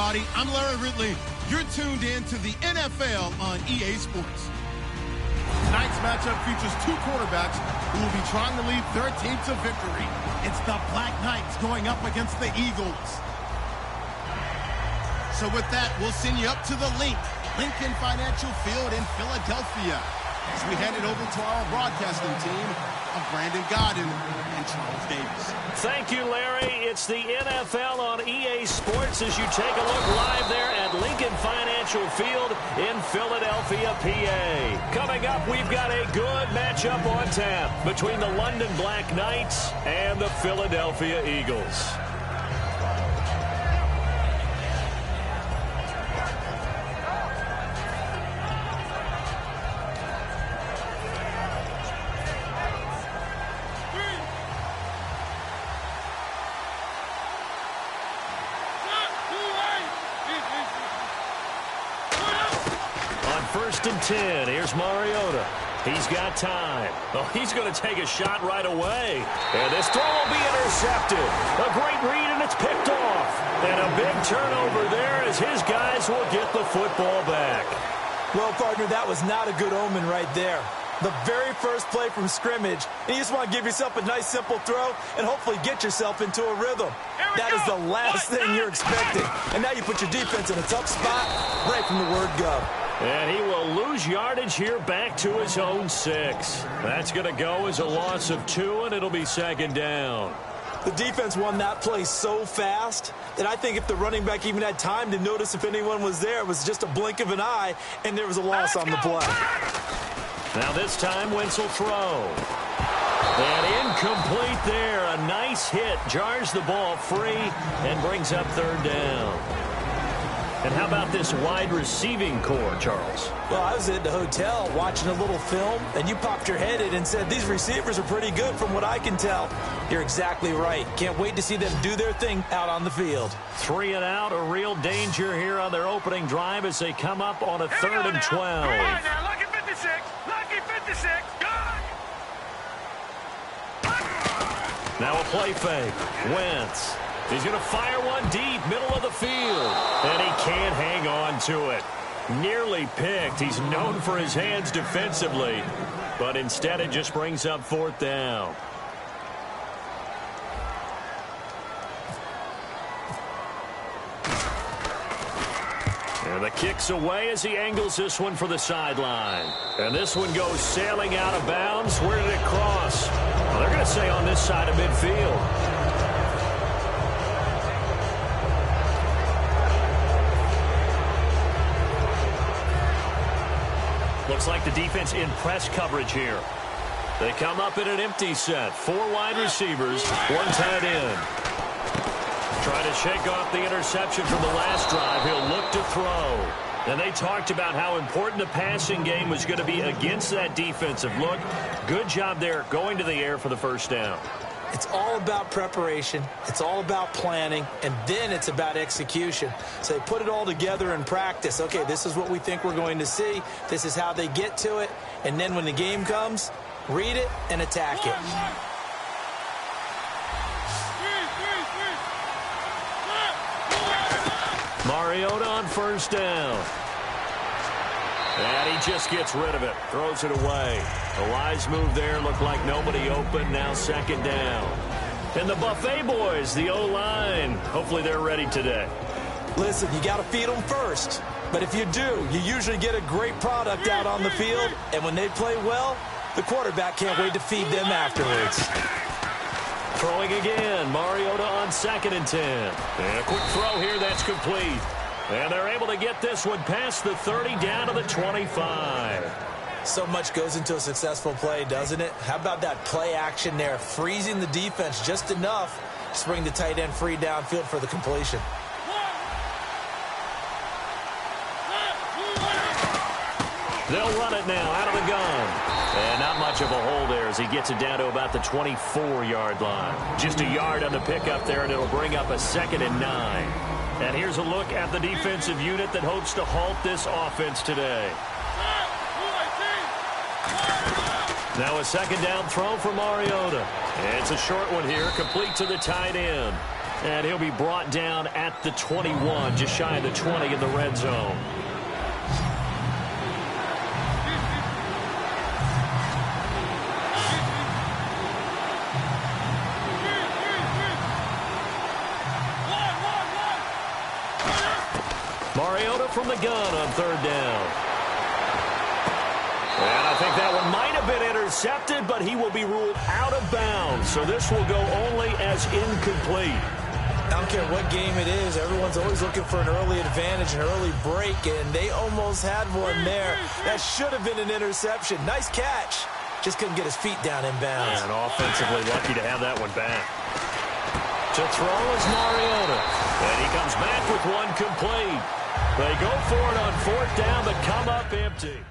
everybody. I'm Larry Ridley. You're tuned in to the NFL on EA Sports. Tonight's matchup features two quarterbacks who will be trying to lead their team to victory. It's the Black Knights going up against the Eagles. So with that, we'll send you up to the Lincoln Financial Field in Philadelphia, as we hand it over to our broadcasting team of Brandon Godden and Charles Davis. Thank you, Larry. It's the NFL on EA Sports as you take a look live there at Lincoln Financial Field in Philadelphia, PA. Coming up, we've got a good matchup on tap between the London Black Knights and the Philadelphia Eagles. First and 10. Here's Mariota. He's got time. Oh, he's going to take a shot right away. And this throw will be intercepted. A great read, and it's picked off. And a big turnover there as his guys will get the football back. Well, partner, that was not a good omen right there. The very first play from scrimmage, and you just want to give yourself a nice, simple throw and hopefully get yourself into a rhythm. That is the last thing you're expecting. And now you put your defense in a tough spot right from the word go. And he will lose yardage here back to his own 6. That's going to go as a loss of 2, and it'll be second down. The defense won that play so fast that I think if the running back even had time to notice if anyone was there, it was just a blink of an eye, and there was a loss on the play. Now this time, Wentz will throw. And incomplete there. A nice hit. Jars the ball free and brings up third down. And how about this wide receiving core, Charles? Well, I was at the hotel watching a little film, and you popped your head in and said, these receivers are pretty good from what I can tell. You're exactly right. Can't wait to see them do their thing out on the field. 3 and out, a real danger here on their opening drive as they come up on a third and 12. All right, now, lucky 56, lucky 56, good! Now a play fake. Wentz. He's going to fire one deep, middle of the field. And he can't hang on to it. Nearly picked. He's known for his hands defensively. But instead it just brings up fourth down. And the kick's away as he angles this one for the sideline. And this one goes sailing out of bounds. Where did it cross? Well, they're going to say on this side of midfield. Looks like the defense in press coverage here. They come up in an empty set. 4 wide receivers, 1 tight end. Trying to shake off the interception from the last drive. He'll look to throw. And they talked about how important the passing game was going to be against that defensive look. Good job there going to the air for the first down. It's all about preparation. It's all about planning. And then it's about execution. So they put it all together in practice. Okay, this is what we think we're going to see. This is how they get to it. And then when the game comes, read it and attack it. Mariota on first down. And he just gets rid of it. Throws it away. A wise move there. Looked like nobody open. Now second down. And the Buffet boys, the O-line. Hopefully they're ready today. Listen, you got to feed them first. But if you do, you usually get a great product out on the field. And when they play well, the quarterback can't wait to feed them afterwards. Throwing again. Mariota on second and 10. And a quick throw here. That's complete. And they're able to get this one past the 30 down to the 25. So much goes into a successful play, doesn't it? How about that play action there, freezing the defense just enough to bring the tight end free downfield for the completion. They'll run it now out of the gun. And not much of a hole there as he gets it down to about the 24-yard line. Just a yard on the pickup there, and it'll bring up a second and 9. And here's a look at the defensive unit that hopes to halt this offense today. Now a second down throw for Mariota. It's a short one here, complete to the tight end. And he'll be brought down at the 21, just shy of the 20 in the red zone. Mariota from the gun on third down. And I think that one might have been intercepted, but he will be ruled out of bounds. So this will go only as incomplete. I don't care what game it is. Everyone's always looking for an early advantage, an early break, and they almost had one there. That should have been an interception. Nice catch. Just couldn't get his feet down in bounds. And offensively lucky to have that one back. To throw is Mariota. And he comes back with one complete. They go for it on fourth down, but come up empty.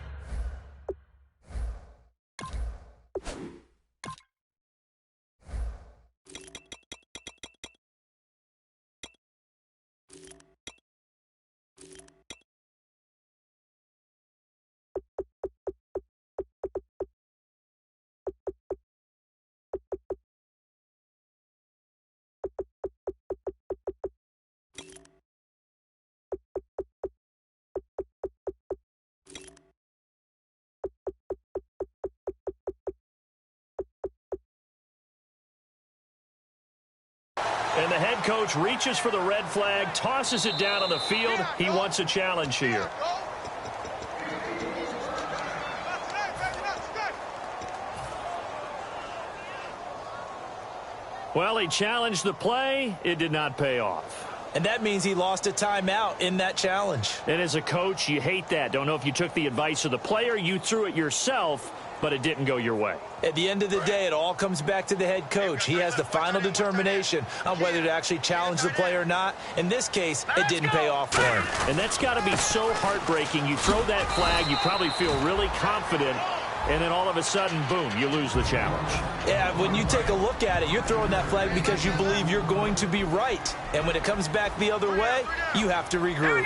And the head coach reaches for the red flag, tosses it down on the field. He wants a challenge here. Well, he challenged the play. It did not pay off. And that means he lost a timeout in that challenge. And as a coach, you hate that. Don't know if you took the advice of the player, you threw it yourself, but it didn't go your way. At the end of the day, it all comes back to the head coach. He has the final determination on whether to actually challenge the play or not. In this case, it didn't pay off for him. And that's got to be so heartbreaking. You throw that flag, you probably feel really confident, and then all of a sudden, boom, you lose the challenge. Yeah, when you take a look at it, you're throwing that flag because you believe you're going to be right. And when it comes back the other way, you have to regroup.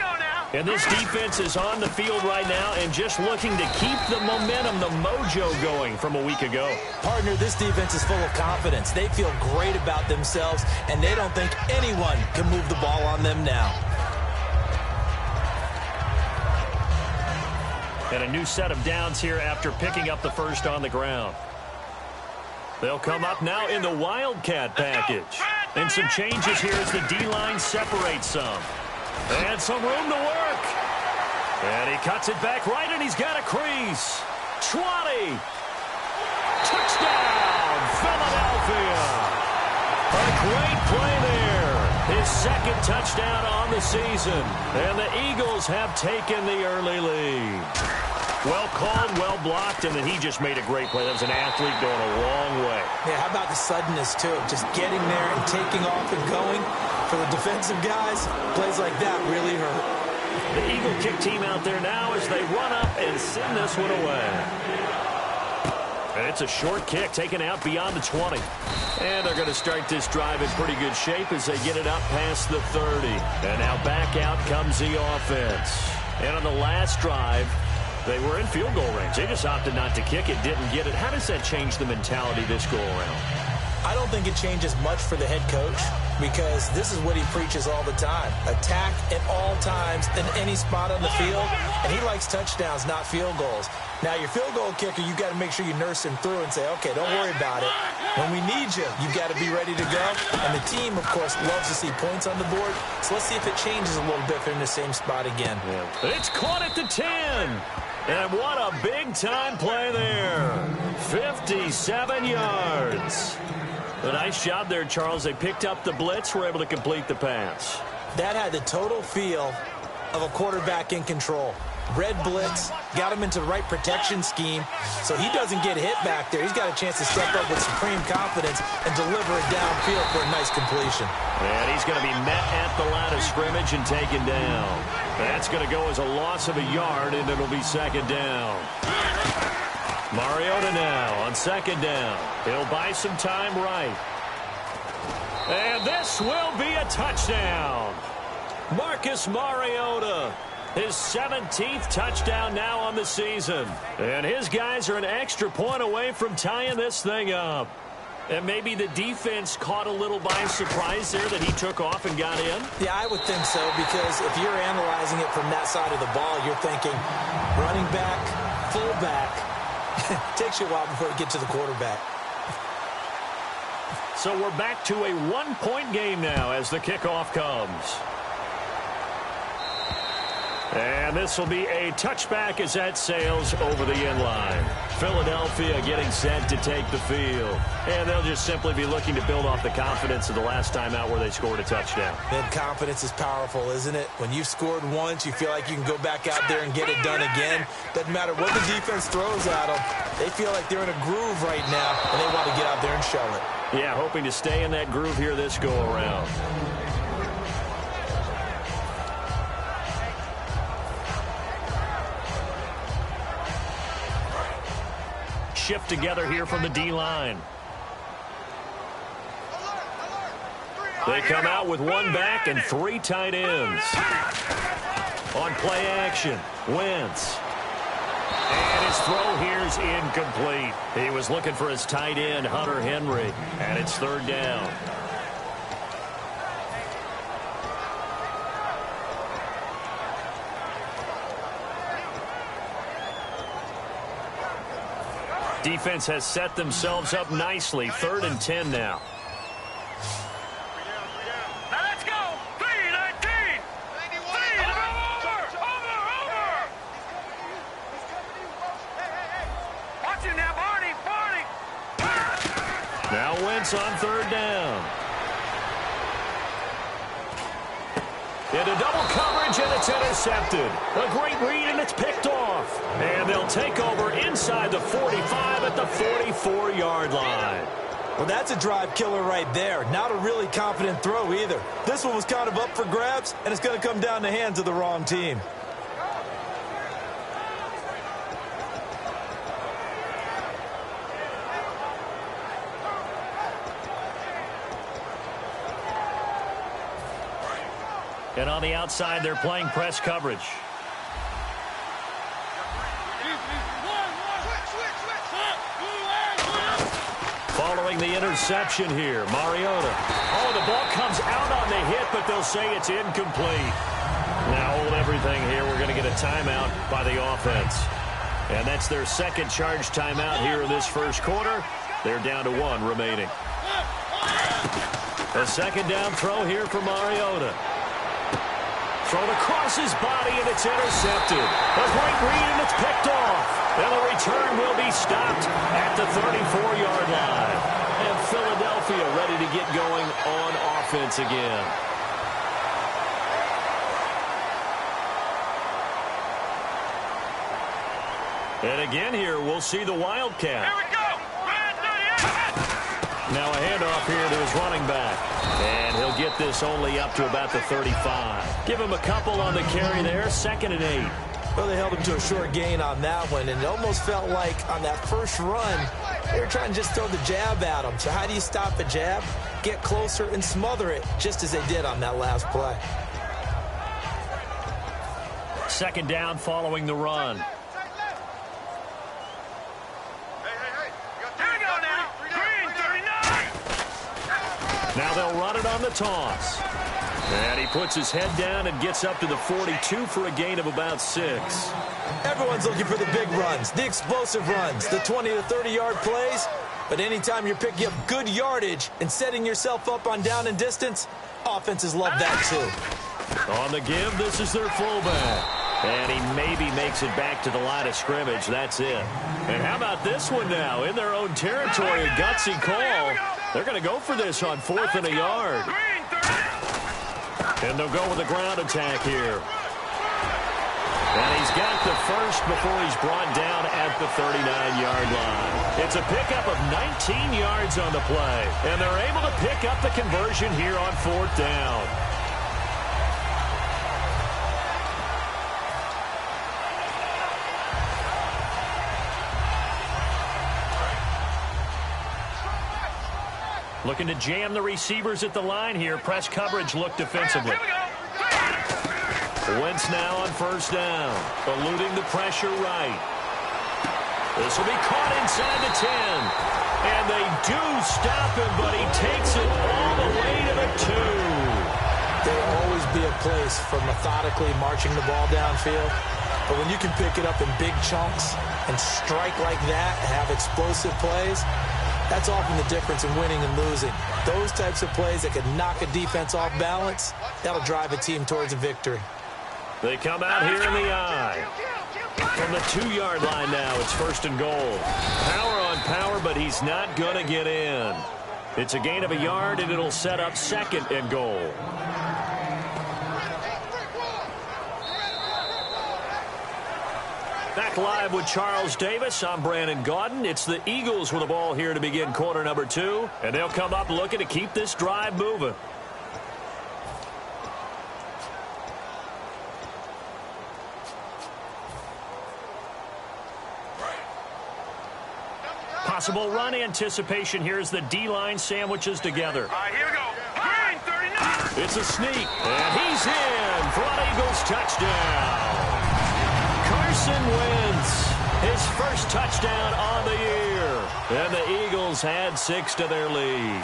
And this defense is on the field right now and just looking to keep the momentum, the mojo going from a week ago. Partner, this defense is full of confidence. They feel great about themselves, and they don't think anyone can move the ball on them now. And a new set of downs here after picking up the first on the ground. They'll come up now in the Wildcat package. And some changes here as the D-line separates some. And some room to work. And he cuts it back right, and he's got a crease. 20. Touchdown, Philadelphia. A great play there. His second touchdown on the season. And the Eagles have taken the early lead. Well called, well blocked, and then he just made a great play. That was an athlete going a long way. Yeah, how about the suddenness to it? Just getting there and taking off and going. For the defensive guys, plays like that really hurt. The Eagle kick team out there now as they run up and send this one away. And it's a short kick taken out beyond the 20. And they're going to start this drive in pretty good shape as they get it up past the 30. And now back out comes the offense. And on the last drive, they were in field goal range. They just opted not to kick it, didn't get it. How does that change the mentality this go around? I don't think it changes much for the head coach because this is what he preaches all the time. Attack at all times in any spot on the field, and he likes touchdowns, not field goals. Now, your field goal kicker, you've got to make sure you nurse him through and say, okay, don't worry about it. When we need you, you've got to be ready to go. And the team, of course, loves to see points on the board. So let's see if it changes a little bit if they're in the same spot again. Yeah. It's caught at the 10. And what a big-time play there. 57 yards. A nice job there, Charles. They picked up the blitz, were able to complete the pass. That had the total feel of a quarterback in control. Red blitz, got him into the right protection scheme, so he doesn't get hit back there. He's got a chance to step up with supreme confidence and deliver it downfield for a nice completion. And he's going to be met at the line of scrimmage and taken down. That's going to go as a loss of a yard, and it'll be second down. Mariota now on second down. He'll buy some time right. And this will be a touchdown. Marcus Mariota, his 17th touchdown now on the season. And his guys are an extra point away from tying this thing up. And maybe the defense caught a little by surprise there that he took off and got in? Yeah, I would think so, because if you're analyzing it from that side of the ball, you're thinking running back, fullback. Takes you a while before you get to the quarterback. So we're back to a one-point game now as the kickoff comes. And this will be a touchback as that sails over the end line. Philadelphia getting set to take the field. And they'll just simply be looking to build off the confidence of the last time out where they scored a touchdown. And confidence is powerful, isn't it? When you've scored once, you feel like you can go back out there and get it done again. Doesn't matter what the defense throws at them. They feel like they're in a groove right now, and they want to get out there and show it. Yeah, hoping to stay in that groove here this go-around. Shift together here from the D-line. They come out with one back and three tight ends. On play action, Wentz. And his throw here is incomplete. He was looking for his tight end, Hunter Henry, and it's third down. Defense has set themselves up nicely. 3rd and 10 now. Now let's go. 3-19. Over. Watch him now, Barney. Now Wentz on 3rd down. Into double coverage, and it's intercepted. A great read, and it's picked off. And they'll take over inside the 45 at the 44-yard line. Well, that's a drive killer right there. Not a really confident throw either. This one was kind of up for grabs, and it's going to come down the hands of the wrong team. And on the outside, they're playing press coverage. Following the interception here, Mariota. Oh, the ball comes out on the hit, but they'll say it's incomplete. Now hold everything here. We're going to get a timeout by the offense. And that's their second charge timeout here in this first quarter. They're down to 1 remaining. A second down throw here for Mariota. Thrown across his body, and it's intercepted. A great read, and it's picked off. And the return will be stopped at the 34-yard line. And Philadelphia ready to get going on offense again. And again here, we'll see the Wildcat. Here we go. Now a handoff here to his running back. And he'll get this only up to about the 35. Give him a couple on the carry there, 2nd and 8. Well, they held him to a short gain on that one, and it almost felt like on that first run, they were trying to just throw the jab at him. So how do you stop a jab? Get closer and smother it, just as they did on that last play. 2nd down following the run. Now they'll run it on the toss. And he puts his head down and gets up to the 42 for a gain of about 6. Everyone's looking for the big runs, the explosive runs, the 20 to 30-yard plays. But anytime you're picking up good yardage and setting yourself up on down and distance, offenses love that too. On the give, this is their fullback. And he maybe makes it back to the line of scrimmage. That's it. And how about this one now? In their own territory, a gutsy call. They're going to go for this on 4th and a yard. And they'll go with a ground attack here. And he's got the first before he's brought down at the 39-yard line. It's a pickup of 19 yards on the play. And they're able to pick up the conversion here on 4th down. Looking to jam the receivers at the line here. Press coverage look defensively. Wentz now on 1st down. Eluding the pressure right. This will be caught inside the 10. And they do stop him, but he takes it all the way to the 2. There will always be a place for methodically marching the ball downfield. But when you can pick it up in big chunks and strike like that and have explosive plays, that's often the difference in winning and losing. Those types of plays that can knock a defense off balance, that'll drive a team towards a victory. They come out here in the eye. From the 2-yard line now, it's 1st and goal. Power on power, but he's not going to get in. It's a gain of a yard, and it'll set up 2nd and goal. Back live with Charles Davis. I'm Brandon Gaudin. It's the Eagles with the ball here to begin quarter number 2, and they'll come up looking to keep this drive moving. Possible run anticipation here as the D-line sandwiches together. All right, here we go. Green, 39. It's a sneak, and he's in for an Eagles touchdown. Carson Wentz, his first touchdown on the year. And the Eagles add 6 to their lead.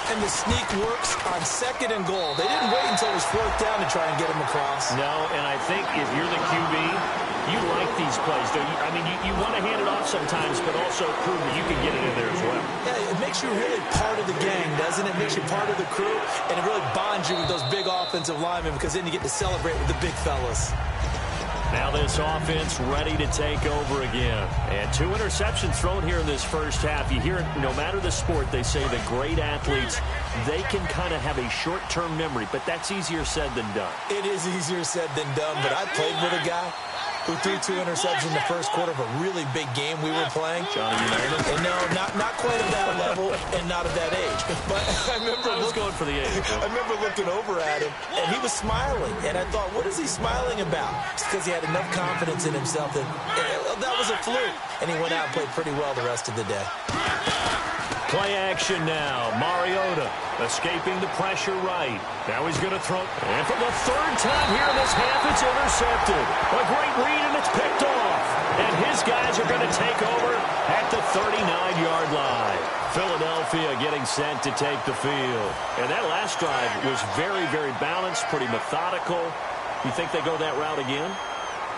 And the sneak works on 2nd and goal. They didn't wait until it was 4th down to try and get him across. No, and I think if you're the QB, you like these plays, don't you? I mean, you want to hand it off sometimes, but also prove that you can get it in there as well. Yeah, it makes you really part of the gang, doesn't it? It makes you part of the crew, and it really bonds you with those big offensive linemen because then you get to celebrate with the big fellas. Now this offense ready to take over again. And 2 interceptions thrown here in this first half. You hear it, no matter the sport, they say the great athletes, they can kind of have a short-term memory, but that's easier said than done. It is easier said than done, but I played with a guy who threw 2 interceptions in the first quarter of a really big game we were playing. Johnny Unitas? And no, not quite at that level and not at that age. But I was going for the age. I remember looking over at him, and he was smiling. And I thought, what is he smiling about? It's because he had enough confidence in himself that was a fluke. And he went out and played pretty well the rest of the day. Play action now. Mariota escaping the pressure right. Now he's going to throw. And for the 3rd time here in this half, it's intercepted. A great read, and it's picked off. And his guys are going to take over at the 39-yard line. Philadelphia getting sent to take the field. And that last drive was very, very balanced, pretty methodical. You think they go that route again?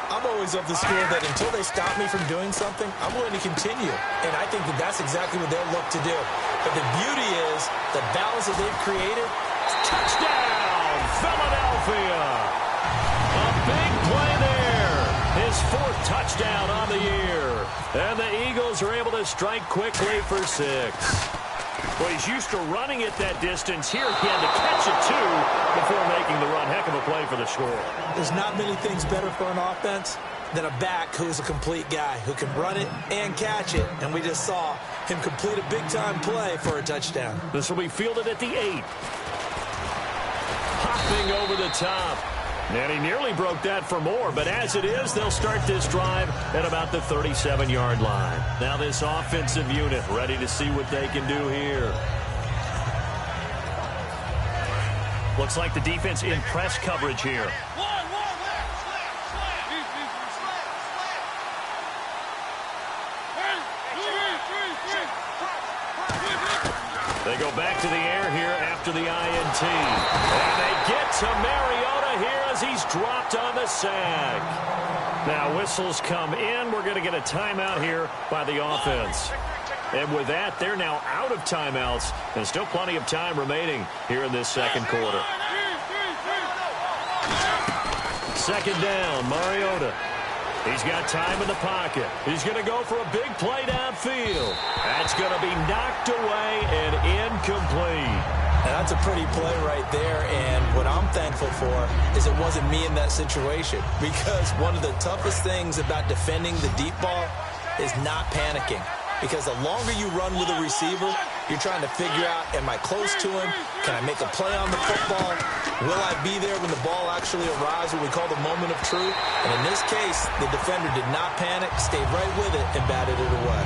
I'm always of the school that until they stop me from doing something, I'm willing to continue. And I think that that's exactly what they'll look to do. But the beauty is the balance that they've created. Touchdown, Philadelphia. A big play there. His 4th touchdown on the year. And the Eagles are able to strike quickly for 6. Well, he's used to running it that distance. Here he had to catch it, too, before making the run. Heck of a play for the score. There's not many things better for an offense than a back who's a complete guy, who can run it and catch it. And we just saw him complete a big-time play for a touchdown. This will be fielded at the 8. Hopping over the top. And he nearly broke that for more, but as it is, they'll start this drive at about the 37-yard line. Now this offensive unit ready to see what they can do here. Looks like the defense in press coverage here. They go back to the air here after the INT. And they get to Mariota here as he's dropped on the sack. Now whistles come in. We're going to get a timeout here by the offense. And with that, they're now out of timeouts. And still plenty of time remaining here in this second quarter. 2nd down, Mariota. He's got time in the pocket. He's going to go for a big play downfield. That's going to be knocked away and incomplete. And that's a pretty play right there. And what I'm thankful for is it wasn't me in that situation. Because one of the toughest things about defending the deep ball is not panicking. Because the longer you run with a receiver, you're trying to figure out, am I close to him? Can I make a play on the football? Will I be there when the ball actually arrives, what we call the moment of truth? And in this case, the defender did not panic, stayed right with it, and batted it away.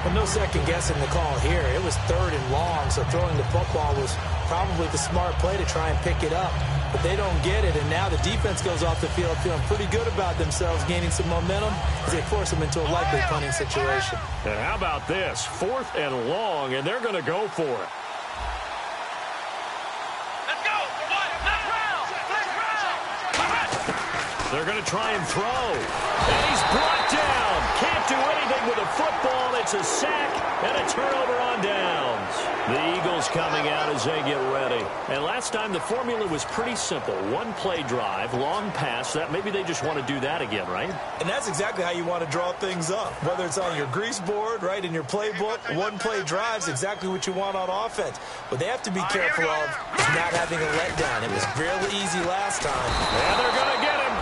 Well, no second guessing the call here. It was 3rd and long, so throwing the football was probably the smart play to try and pick it up. But they don't get it, and now the defense goes off the field feeling pretty good about themselves, gaining some momentum as they force them into a likely punting situation. And how about this? 4th and long, and they're going to go for it. Let's go. Next round. They're going to try and throw. And he's brought down. Can't do anything with a football. It's a sack and a turnover on downs. The Eagles coming out as they get ready. And last time the formula was pretty simple. 1-play drive, long pass. That maybe they just want to do that again, right? And that's exactly how you want to draw things up. Whether it's on your grease board, right, in your playbook, 1-play drive's exactly what you want on offense. But they have to be careful of not having a letdown. It was really easy last time. And they're going to get him.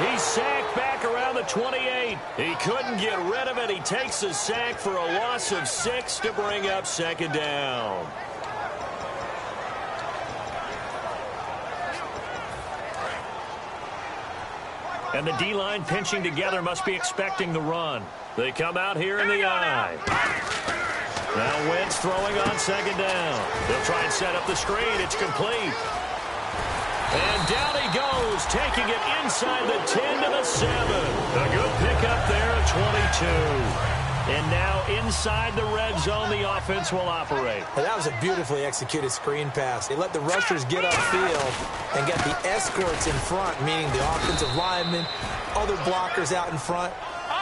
He's sacked back around the 28. He couldn't get rid of it. He takes a sack for a loss of 6 to bring up 2nd down. And the D-line pinching together must be expecting the run. They come out here in the eye. Now Wentz throwing on 2nd down. They'll try and set up the screen. It's complete. And down he goes, taking it inside the 10 to the 7. A good pickup there at 22. And now inside the red zone, the offense will operate. Well, that was a beautifully executed screen pass. They let the rushers get upfield and get the escorts in front, meaning the offensive linemen, other blockers out in front,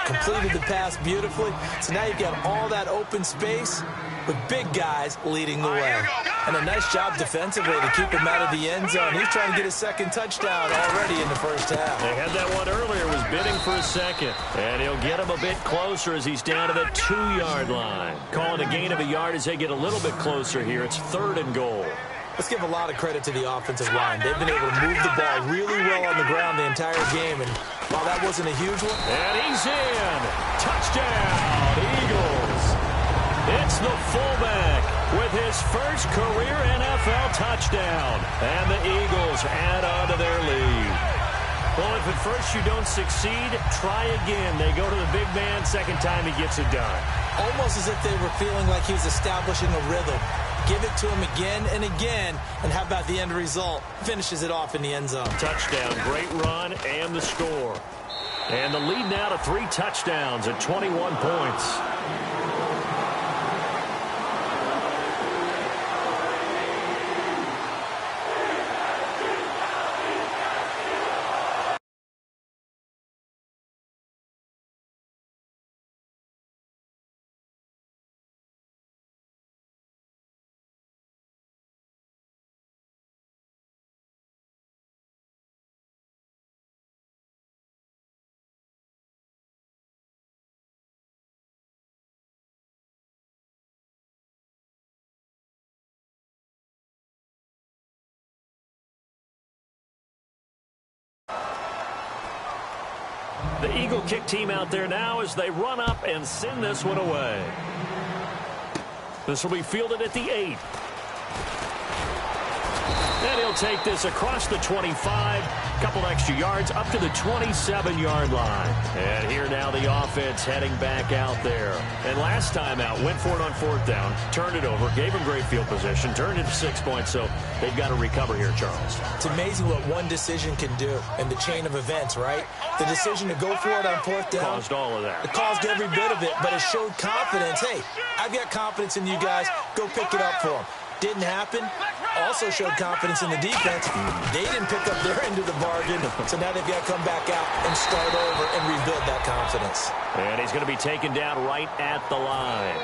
completed the pass beautifully. So now you've got all that open space with big guys leading the way. And a nice job defensively to keep him out of the end zone. He's trying to get his 2nd touchdown already in the first half. They had that one earlier, was bidding for a 2nd. And he'll get him a bit closer as he's down to the 2-yard line. Calling a gain of a yard as they get a little bit closer here. It's 3rd and goal. Let's give a lot of credit to the offensive line. They've been able to move the ball really well on the ground the entire game. And while that wasn't a huge one. And he's in. Touchdown, Eagles. It's the fullback with his first career NFL touchdown. And the Eagles add on to their lead. Well, if at first you don't succeed, try again. They go to the big man. 2nd time he gets it done. Almost as if they were feeling like he was establishing a rhythm. Give it to him again and again. And how about the end result? Finishes it off in the end zone. Touchdown, great run, and the score. And the lead now to 3 touchdowns at 21 points. The Eagle kick team out there now as they run up and send this one away. This will be fielded at the 8. And he'll take this across the 25, couple extra yards up to the 27-yard line. And here now the offense heading back out there. And last time out, went for it on 4th down, turned it over, gave him great field position, turned it to 6 points, so they've got to recover here, Charles. It's amazing what one decision can do in the chain of events, right? The decision to go for it on 4th down. Caused all of that. It caused every bit of it, but it showed confidence. Hey, I've got confidence in you guys. Go pick it up for them. Didn't happen. Also showed confidence in the defense. They didn't pick up their end of the bargain, so now they've got to come back out and start over and rebuild that confidence. And he's going to be taken down right at the line.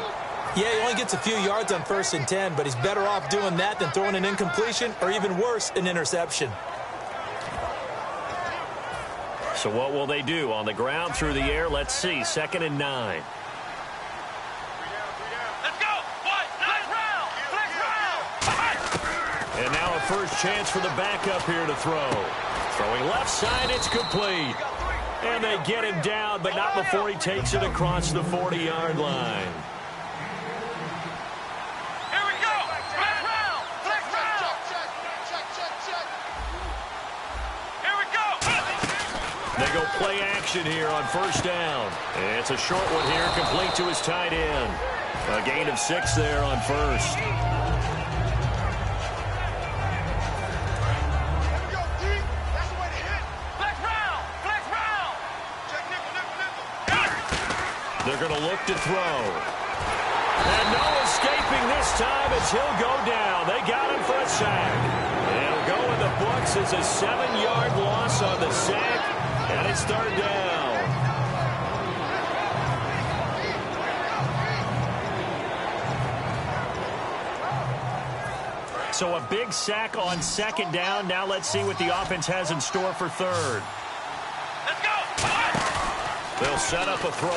Yeah, he only gets a few yards on 1st and 10, but he's better off doing that than throwing an incompletion or even worse, an interception. So what will they do? On the ground, through the air, let's see. 2nd and 9. And now a first chance for the backup here to throw. Throwing left side, it's complete. And they get him down, but not before he takes it across the 40-yard line. Here we go. Flex round. Flex round. Here we go. They go play action here on first down. And it's a short one here, complete to his tight end. A gain of 6 there on first. They're going to look to throw. And no escaping this time as he'll go down. They got him for a sack. It'll go in the books as a 7-yard loss on the sack, and it's third down. So a big sack on second down. Now let's see what the offense has in store for third. Let's go. They'll set up a throw.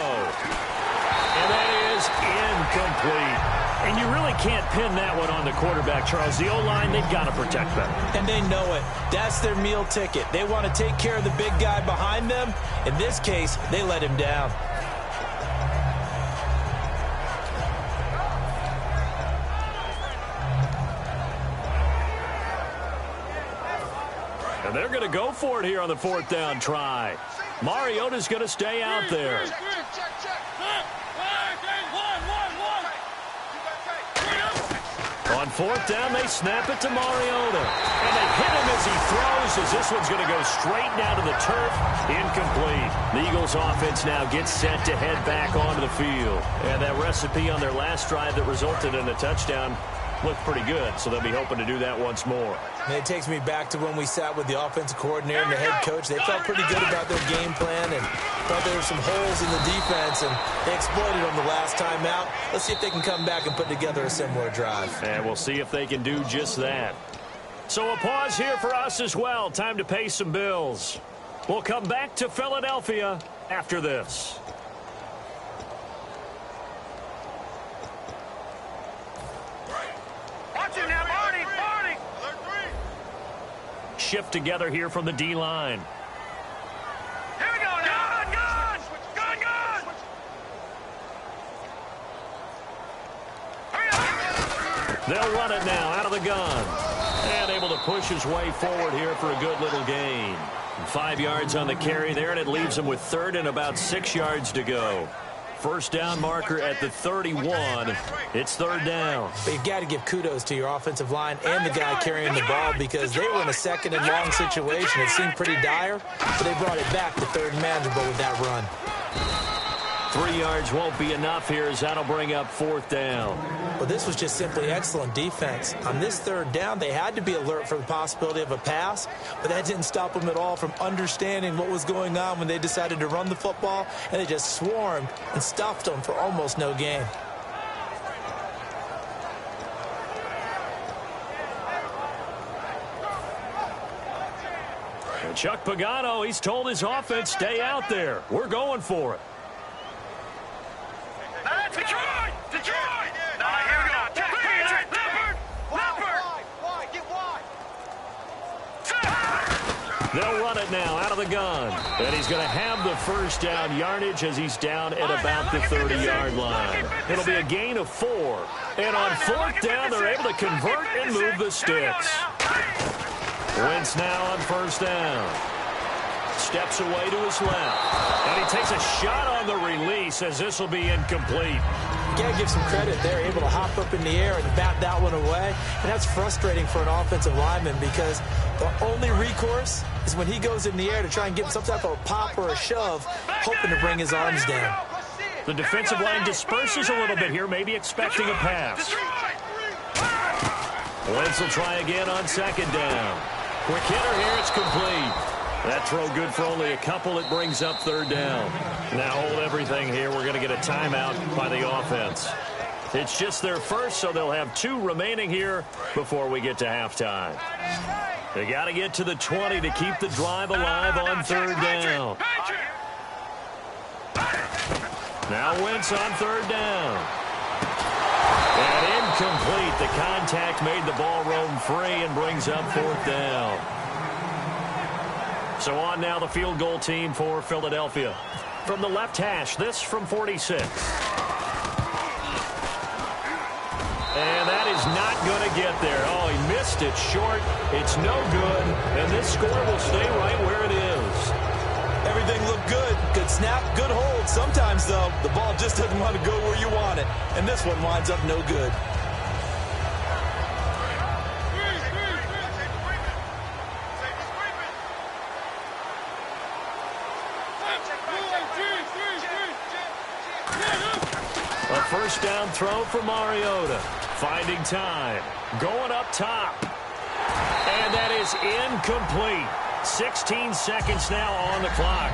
And that is incomplete. And you really can't pin that one on the quarterback, Charles. The O-line, they've got to protect them. And they know it. That's their meal ticket. They want to take care of the big guy behind them. In this case, they let him down. And they're going to go for it here on the fourth down try. Mariota's going to stay out there. On fourth down, they snap it to Mariota. And they hit him as he throws, as this one's going to go straight down to the turf. Incomplete. The Eagles offense now gets set to head back onto the field. And that recipe on their last drive that resulted in a touchdown looked pretty good, so they'll be hoping to do that once more. And it takes me back to when we sat with the offensive coordinator and the head coach. They felt pretty good about their game plan and thought there were some holes in the defense, and they exploited them the last time out. Let's see if they can come back and put together a similar drive. And we'll see if they can do just that. So a pause here for us as well. Time to pay some bills. We'll come back to Philadelphia after this. Shift together here from the D-line. Here we go now. Gun! They'll run it now out of the gun. And able to push his way forward here for a good little gain. 5 yards on the carry there, and it leaves him with third and about 6 yards to go. First down marker at the 31. It's third down. But you've got to give kudos to your offensive line and the guy carrying the ball, because they were in a second and long situation. It seemed pretty dire, but they brought it back to third and manageable with that run. 3 yards won't be enough here, as that'll bring up fourth down. Well, this was just simply excellent defense. On this third down, they had to be alert for the possibility of a pass, but that didn't stop them at all from understanding what was going on when they decided to run the football, and they just swarmed and stuffed them for almost no gain. And Chuck Pagano, he's told his offense, stay out there. We're going for it. Detroit! Detroit! Here we go. Leopard! Get wide! They'll run it now out of the gun. And he's going to have the first down yardage as he's down at about the 30-yard line. It'll be a gain of 4. And on fourth down, they're able to convert and move the sticks. Wentz now on first down. Steps away to his left. And he takes a shot on the release, as this will be incomplete. You got to give some credit. They're able to hop up in the air and bat that one away. And that's frustrating for an offensive lineman, because the only recourse is when he goes in the air to try and get some type of a pop or a shove, hoping to bring his arms down. The defensive line disperses a little bit here, maybe expecting a pass. Wentz will try again on second down. Quick hitter here, it's complete. That throw good for only a couple. It brings up third down. Now hold everything here. We're going to get a timeout by the offense. It's just their first, so they'll have 2 remaining here before we get to halftime. They got to get to the 20 to keep the drive alive on third down. Now Wentz on third down. And incomplete. The contact made the ball roam free and brings up fourth down. So on now the field goal team for Philadelphia. From the left hash, this from 46. And that is not going to get there. Oh, he missed it short. It's no good. And this score will stay right where it is. Every thing looked good. Good snap, good hold. Sometimes, though, the ball just doesn't want to go where you want it. And this one winds up no good. A first down throw for Mariota. Finding time. Going up top. And that is incomplete. 16 seconds now on the clock.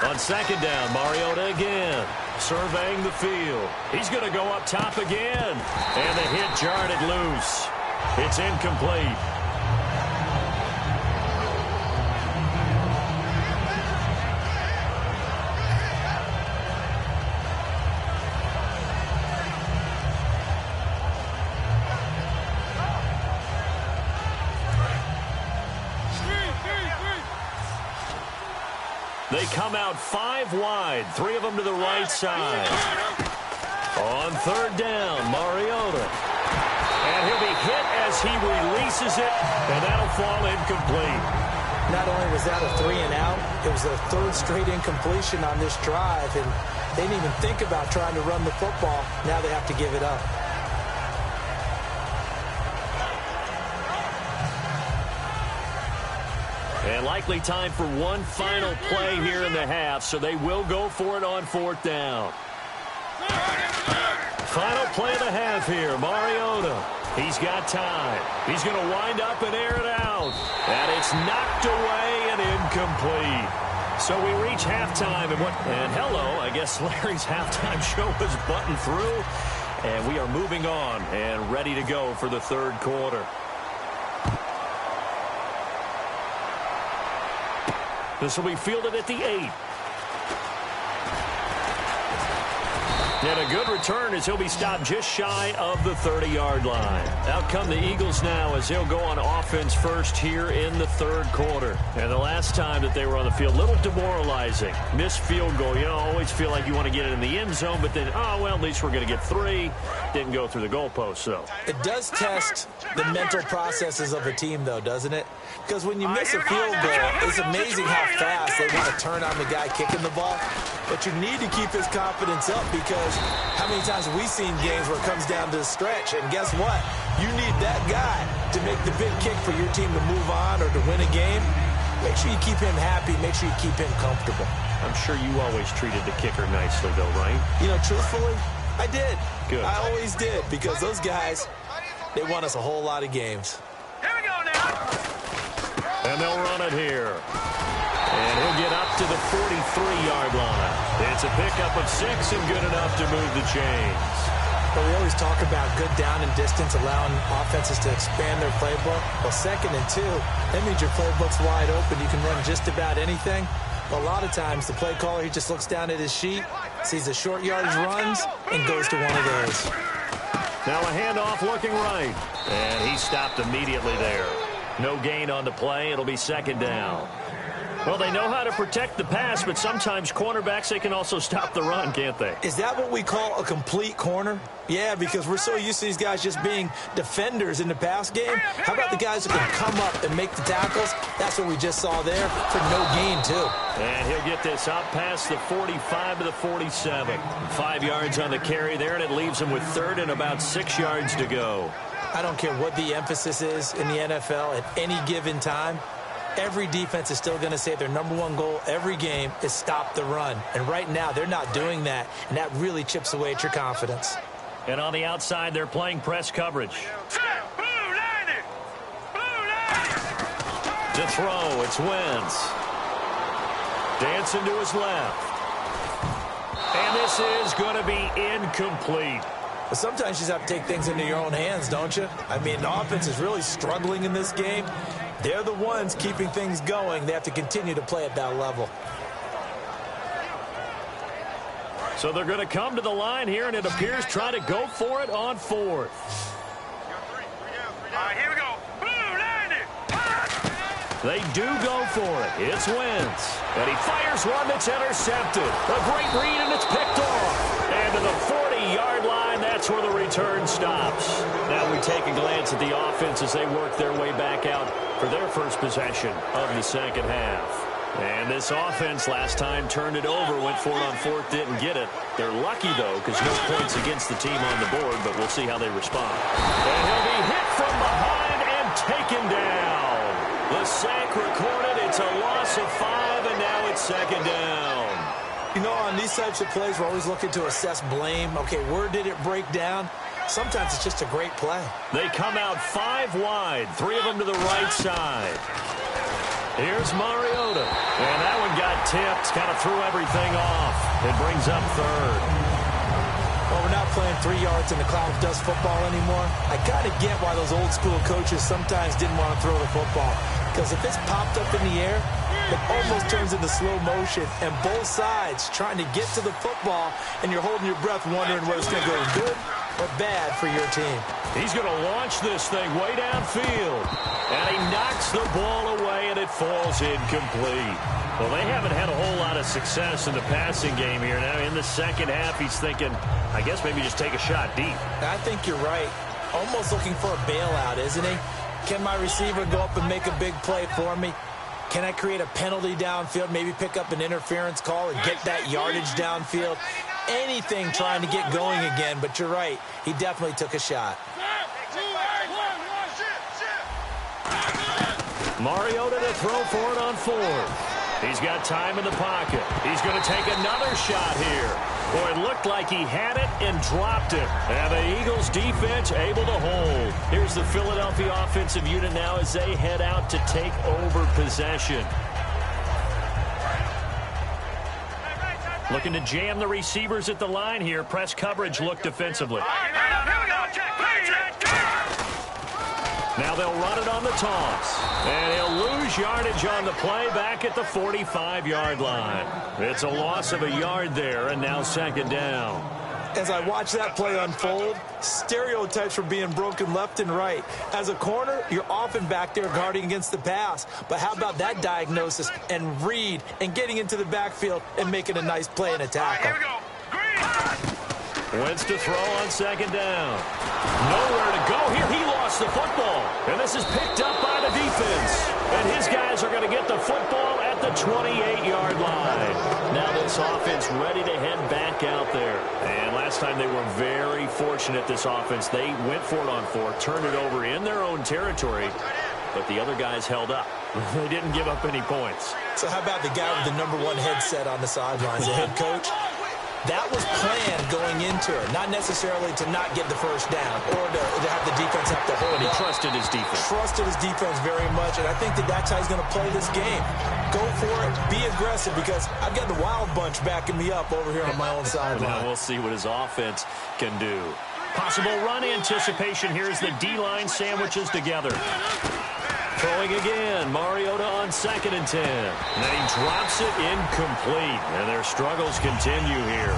On second down, Mariota again, surveying the field. He's going to go up top again. And the hit jarred it loose. It's incomplete. They come out 5 wide, 3 of them to the right side. On third down, Mariota. And he'll be hit as he releases it, and that'll fall incomplete. Not only was that a 3 and out, it was a third straight incompletion on this drive, and they didn't even think about trying to run the football. Now they have to give it up. And likely time for one final play here in the half, so they will go for it on fourth down. Final play of the half here, Mariota. He's got time. He's going to wind up and air it out. And it's knocked away and incomplete. So we reach halftime, and hello, I guess Larry's halftime show was buttoned through. And we are moving on and ready to go for the third quarter. This will be fielded at the 8. And a good return as he'll be stopped just shy of the 30-yard line. Out come the Eagles now as they'll go on offense first here in the third quarter. And the last time that they were on the field, a little demoralizing. Missed field goal. You know, always feel like you want to get it in the end zone, but then, oh, well, at least we're going to get 3. Didn't go through the goalpost, though. It does test the mental processes of a team, though, doesn't it? Because when you miss a field goal, it's amazing how fast they want to turn on the guy kicking the ball. But you need to keep his confidence up because how many times have we seen games where it comes down to the stretch? And guess what? You need that guy to make the big kick for your team to move on or to win a game. Make sure you keep him happy. Make sure you keep him comfortable. I'm sure you always treated the kicker nicely, though, right? You know, truthfully, I did. Good. I always did because those guys, they won us a whole lot of games. Here we go now. And they'll run it here. And he'll get up to the 43-yard line. It's a pickup of 6 and good enough to move the chains. But we always talk about good down and distance, allowing offenses to expand their playbook. Well, 2nd and 2, that means your playbook's wide open. You can run just about anything. But a lot of times, the play caller, he just looks down at his sheet, sees the short yardage runs, and goes to one of those. Now a handoff looking right. And he stopped immediately there. No gain on the play. It'll be 2nd down. Well, they know how to protect the pass, but sometimes cornerbacks, they can also stop the run, can't they? Is that what we call a complete corner? Yeah, because we're so used to these guys just being defenders in the pass game. How about the guys who can come up and make the tackles? That's what we just saw there for no gain, too. And he'll get this up past the 45 to the 47. 5 yards on the carry there, and it leaves him with 3rd and about 6 yards to go. I don't care what the emphasis is in the NFL at any given time. Every defense is still going to say their #1 goal every game is stop the run. And right now, they're not doing that, and that really chips away at your confidence. And on the outside, they're playing press coverage. To throw, it's Wentz. Dancing to his left. And this is going to be incomplete. But sometimes you just have to take things into your own hands, don't you? I mean, the offense is really struggling in this game. They're the ones keeping things going. They have to continue to play at that level. So they're going to come to the line here, and it appears trying to go for it on fourth. All right, here we go. Blue, land it. They do go for it. It's Wentz. And he fires one that's intercepted. A great read, and it's picked off. And to the 40-yard line, that's where the return stops. Now we take a glance at the offense as they work their way back out for their first possession of the second half. And this offense last time turned it over, went for it on fourth, didn't get it. They're lucky, though, because no points against the team on the board, but we'll see how they respond. And he'll be hit from behind and taken down. The sack recorded. It's a loss of 5, and now it's second down. You know, on these types of plays, we're always looking to assess blame. Okay, where did it break down? Sometimes it's just a great play. They come out 5 wide, 3 of them to the right side. Here's Mariota. And that one got tipped, kind of threw everything off. It brings up third. Well, we're not playing 3 yards in the cloud of dust football anymore. I kind of get why those old school coaches sometimes didn't want to throw the football. Because if it's popped up in the air, it almost turns into slow motion. And both sides trying to get to the football, and you're holding your breath wondering whether it's going to go good or bad for your team. He's going to launch this thing way downfield. And he knocks the ball away, and it falls incomplete. Well, they haven't had a whole lot of success in the passing game here. Now, in the second half, he's thinking, I guess maybe just take a shot deep. I think you're right. Almost looking for a bailout, isn't he? Can my receiver go up and make a big play for me? Can I create a penalty downfield, maybe pick up an interference call and get that yardage downfield? Anything trying to get going again, but you're right. He definitely took a shot. Mariota to throw for it on fourth. He's got time in the pocket. He's going to take another shot here. Boy, it looked like he had it and dropped it. And the Eagles defense able to hold. Here's the Philadelphia offensive unit now as they head out to take over possession. Looking to jam the receivers at the line here. Press coverage look defensively. Now they'll run it on the toss. And he'll lose yardage on the play back at the 45-yard line. It's a loss of a yard there, and now second down. As I watch that play unfold, stereotypes were being broken left and right. As a corner, you're often back there guarding against the pass. But how about that diagnosis and read and getting into the backfield and making a nice play and a tackle? Here we go. Green. Wentz to throw on second down. Nowhere to go here. He lost the football. And this is picked up by the defense. And his guys are going to get the football at the 28-yard line. Now this offense ready to head back out there. And last time they were very fortunate, this offense. They went for it on fourth, turned it over in their own territory, but the other guys held up. They didn't give up any points. So how about the guy with the #1 headset on the sidelines, the head coach? That was planned going into it, not necessarily to not get the first down or to have the defense have to hold But he up. trusted his defense. Trusted his defense very much, and I think that's how he's going to play this game. Go for it, be aggressive, because I've got the wild bunch backing me up over here on my own sideline. Now we'll see what his offense can do. Possible run anticipation here as the D-line sandwiches together. Throwing again, Mariota on 2nd and 10. And then he drops it incomplete, and their struggles continue here.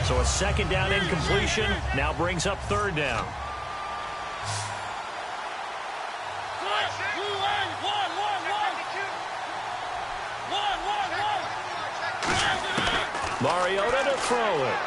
So a second down incompletion now brings up third down. Mariota to throw it.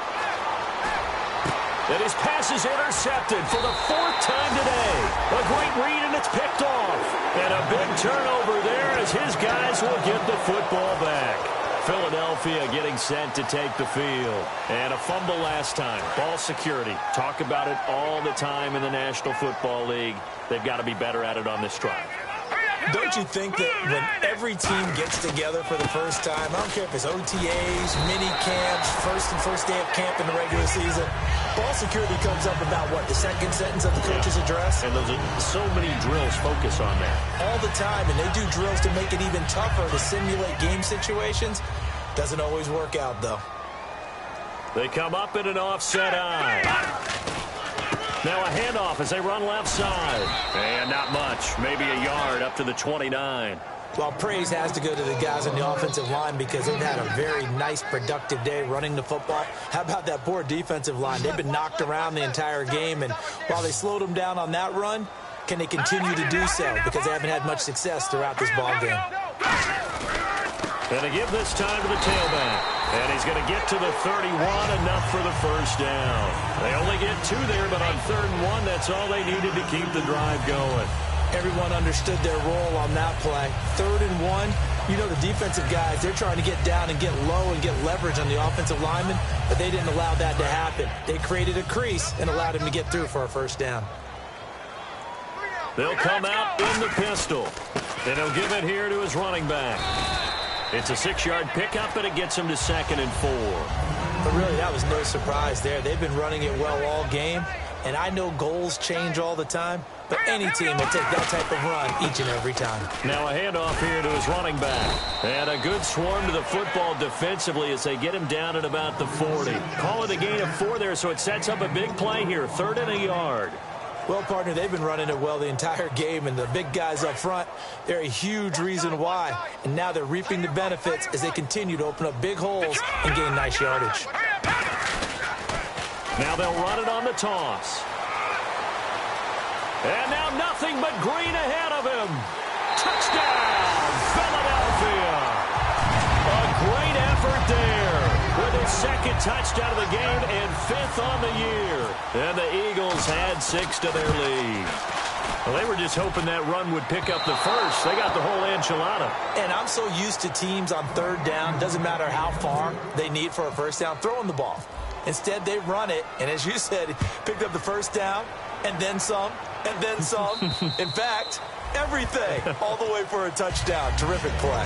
And his pass is intercepted for the 4th time today. A great read, and it's picked off. And a big turnover there as his guys will get the football back. Philadelphia getting set to take the field. And a fumble last time. Ball security. Talk about it all the time in the National Football League. They've got to be better at it on this drive. Don't you think that when every team gets together for the first time, I don't care if it's OTAs, mini camps, first day of camp in the regular season, ball security comes up about, what, the second sentence of the coach's address? And those are so many drills focus on that. All the time, and they do drills to make it even tougher to simulate game situations. Doesn't always work out, though. They come up in an offset eye. Now a handoff as they run left side. And not much. Maybe a yard up to the 29. Well, praise has to go to the guys on the offensive line because they've had a very nice, productive day running the football. How about that poor defensive line? They've been knocked around the entire game, and while they slowed them down on that run, can they continue to do so? Because they haven't had much success throughout this ball game. And to give this time to the tailback. And he's going to get to the 31, enough for the first down. They only get 2 there, but on 3rd and 1, that's all they needed to keep the drive going. Everyone understood their role on that play. 3rd and 1, you know the defensive guys, they're trying to get down and get low and get leverage on the offensive lineman, but they didn't allow that to happen. They created a crease and allowed him to get through for a first down. They'll come out in the pistol. And he'll give it here to his running back. It's a 6-yard pickup, and it gets him to 2nd and 4. But really, that was no surprise there. They've been running it well all game, and I know goals change all the time, but any team will take that type of run each and every time. Now a handoff here to his running back. And a good swarm to the football defensively as they get him down at about the 40. Call it a gain of 4 there, so it sets up a big play here, 3rd and a yard. Well, partner, they've been running it well the entire game, and the big guys up front, they're a huge reason why. And now they're reaping the benefits as they continue to open up big holes and gain nice yardage. Now they'll run it on the toss. And now nothing but green ahead of him. Touchdown, Philadelphia. A great effort there with his 2nd touchdown of the game and 5th on the year. And the Eagles had 6 to their lead. Well, they were just hoping that run would pick up the first. They got the whole enchilada. And I'm so used to teams on 3rd down, doesn't matter how far they need for a first down, throwing the ball. Instead, they run it, and as you said, picked up the first down, and then some, and then some. In fact, everything, all the way for a touchdown. Terrific play.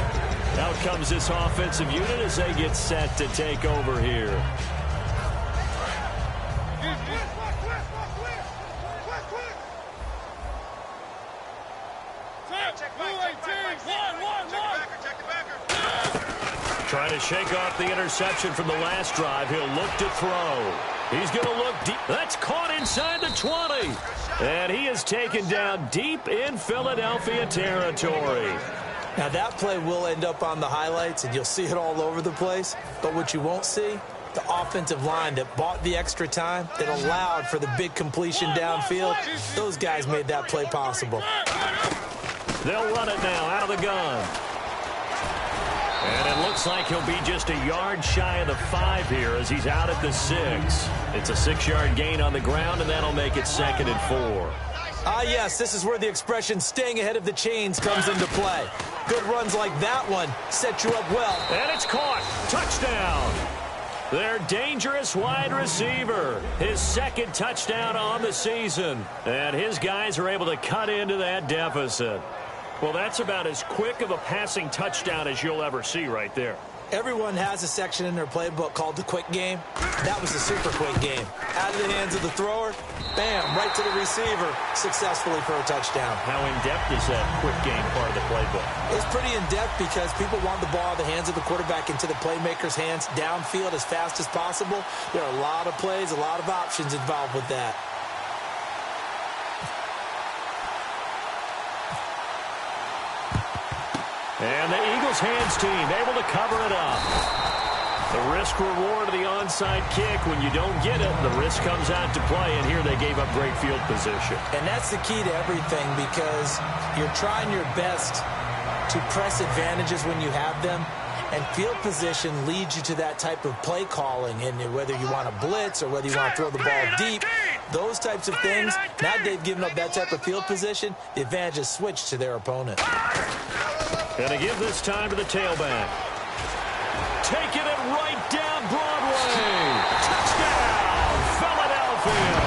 Out comes this offensive unit as they get set to take over here. Trying to shake off the interception from the last drive. He'll look to throw. He's going to look deep. That's caught inside the 20. And he is taken down deep in Philadelphia territory. Now, that play will end up on the highlights, and you'll see it all over the place. But what you won't see, the offensive line that bought the extra time, that allowed for the big completion downfield, those guys made that play possible. They'll run it now out of the gun. And it looks like he'll be just a yard shy of the 5 here as he's out at the 6. It's a 6-yard gain on the ground, and that'll make it 2nd and 4. Ah, yes, this is where the expression staying ahead of the chains comes into play. Good runs like that one set you up well. And it's caught. Touchdown. Their dangerous wide receiver. His 2nd touchdown on the season. And his guys are able to cut into that deficit. Well, that's about as quick of a passing touchdown as you'll ever see right there. Everyone has a section in their playbook called the quick game. That was a super quick game. Out of the hands of the thrower, bam, right to the receiver, successfully for a touchdown. How in-depth is that quick game part of the playbook? It's pretty in-depth because people want the ball out of the hands of the quarterback into the playmaker's hands downfield as fast as possible. There are a lot of plays, a lot of options involved with that. And the Eagles hands team able to cover it up. The risk reward of the onside kick. When you don't get it, the risk comes out to play, and here they gave up great field position. And that's the key to everything because you're trying your best to press advantages when you have them, and field position leads you to that type of play calling, and whether you want to blitz or whether you want to throw the ball deep, those types of things, now they've given up that type of field position, the advantage is switched to their opponent. And to give this time to the tailback. Taking it right down Broadway. Touchdown, Philadelphia.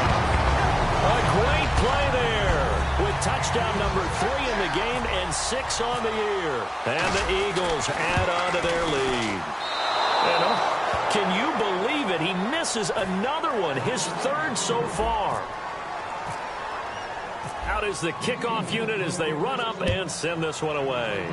A great play there with touchdown number 3 in the game and 6 on the year. And the Eagles add on to their lead. And can you believe it? He misses another one, his 3rd so far. Out is the kickoff unit as they run up and send this one away.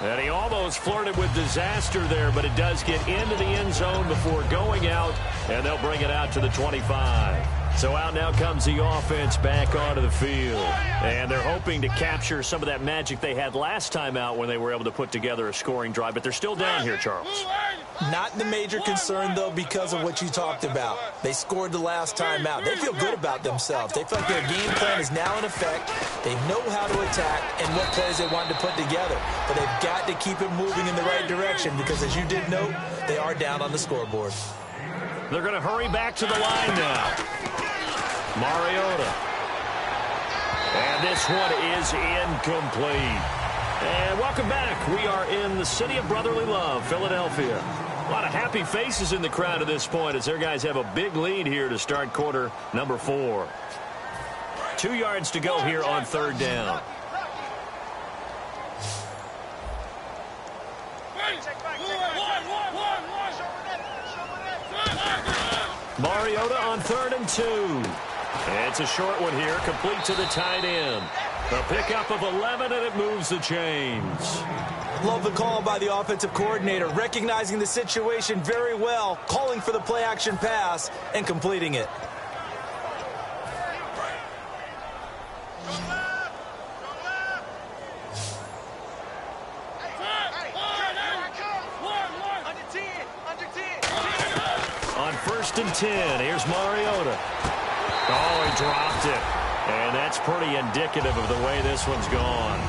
And he almost flirted with disaster there, but it does get into the end zone before going out, and they'll bring it out to the 25. So out now comes the offense back onto the field. And they're hoping to capture some of that magic they had last time out when they were able to put together a scoring drive. But they're still down here, Charles. Not the major concern, though, because of what you talked about. They scored the last time out. They feel good about themselves. They feel like their game plan is now in effect. They know how to attack and what plays they want to put together. But they've got to keep it moving in the right direction because, as you did note, they are down on the scoreboard. They're going to hurry back to the line now. Mariota. And this one is incomplete. And welcome back. We are in the city of brotherly love, Philadelphia. A lot of happy faces in the crowd at this point as their guys have a big lead here to start quarter number 4. 2 yards to go here on third down. Mariota on 3rd and 2. It's a short one here, complete to the tight end. A pickup of 11, and it moves the chains. Love the call by the offensive coordinator, recognizing the situation very well, calling for the play-action pass, and completing it. On 1st and 10, here's Mariota. Oh, he dropped it. And that's pretty indicative of the way this one's gone.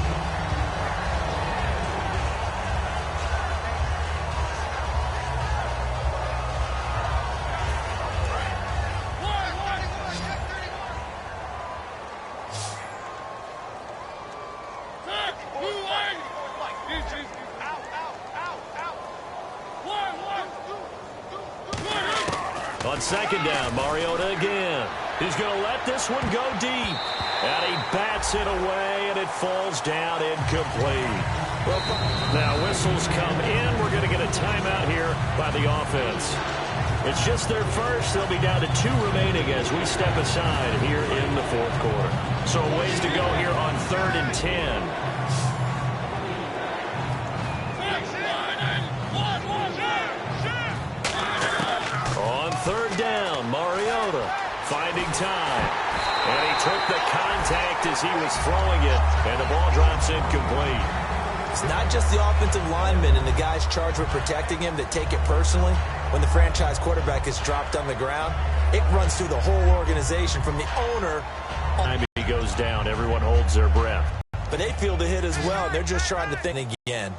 On 2nd down, Mariota again. He's going to let this one go deep. And he bats it away, and it falls down incomplete. Now whistles come in. We're going to get a timeout here by the offense. It's just their first. They'll be down to 2 remaining as we step aside here in the 4th quarter. So a ways to go here on 3rd and 10. On 3rd down, Mariota finding time. And he took the contact as he was throwing it, and the ball drops incomplete. It's not just the offensive linemen and the guys charged with protecting him that take it personally. When the franchise quarterback is dropped on the ground, it runs through the whole organization from the owner. Time he goes down, everyone holds their breath. But they feel the hit as well. They're just trying to think again.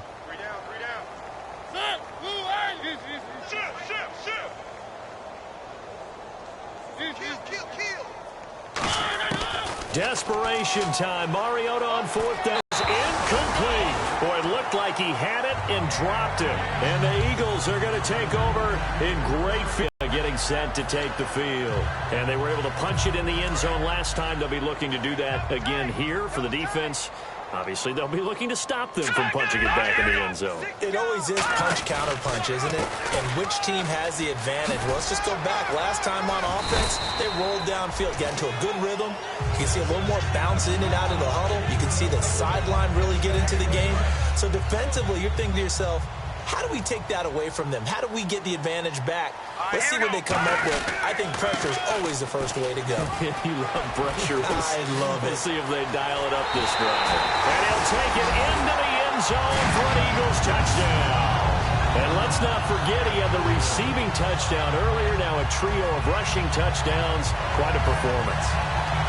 Desperation time. Mariota on 4th down. Incomplete. Boy, it looked like he had it and dropped it. And the Eagles are going to take over in great field, getting set to take the field. And they were able to punch it in the end zone last time. They'll be looking to do that again here for the defense. Obviously, they'll be looking to stop them from punching it back in the end zone. It always is punch-counter-punch, isn't it? And which team has the advantage? Well, let's just go back. Last time on offense, they rolled downfield, got into a good rhythm. You can see a little more bounce in and out of the huddle. You can see the sideline really get into the game. So defensively, you're thinking to yourself, how do we take that away from them? How do we get the advantage back? Let's see what they come up with. I think pressure is always the first way to go. You love pressure. I love it. We'll see if they dial it up this drive. And he'll take it into the end zone for an Eagles touchdown. And let's not forget he had the receiving touchdown earlier. Now a trio of rushing touchdowns. Quite a performance.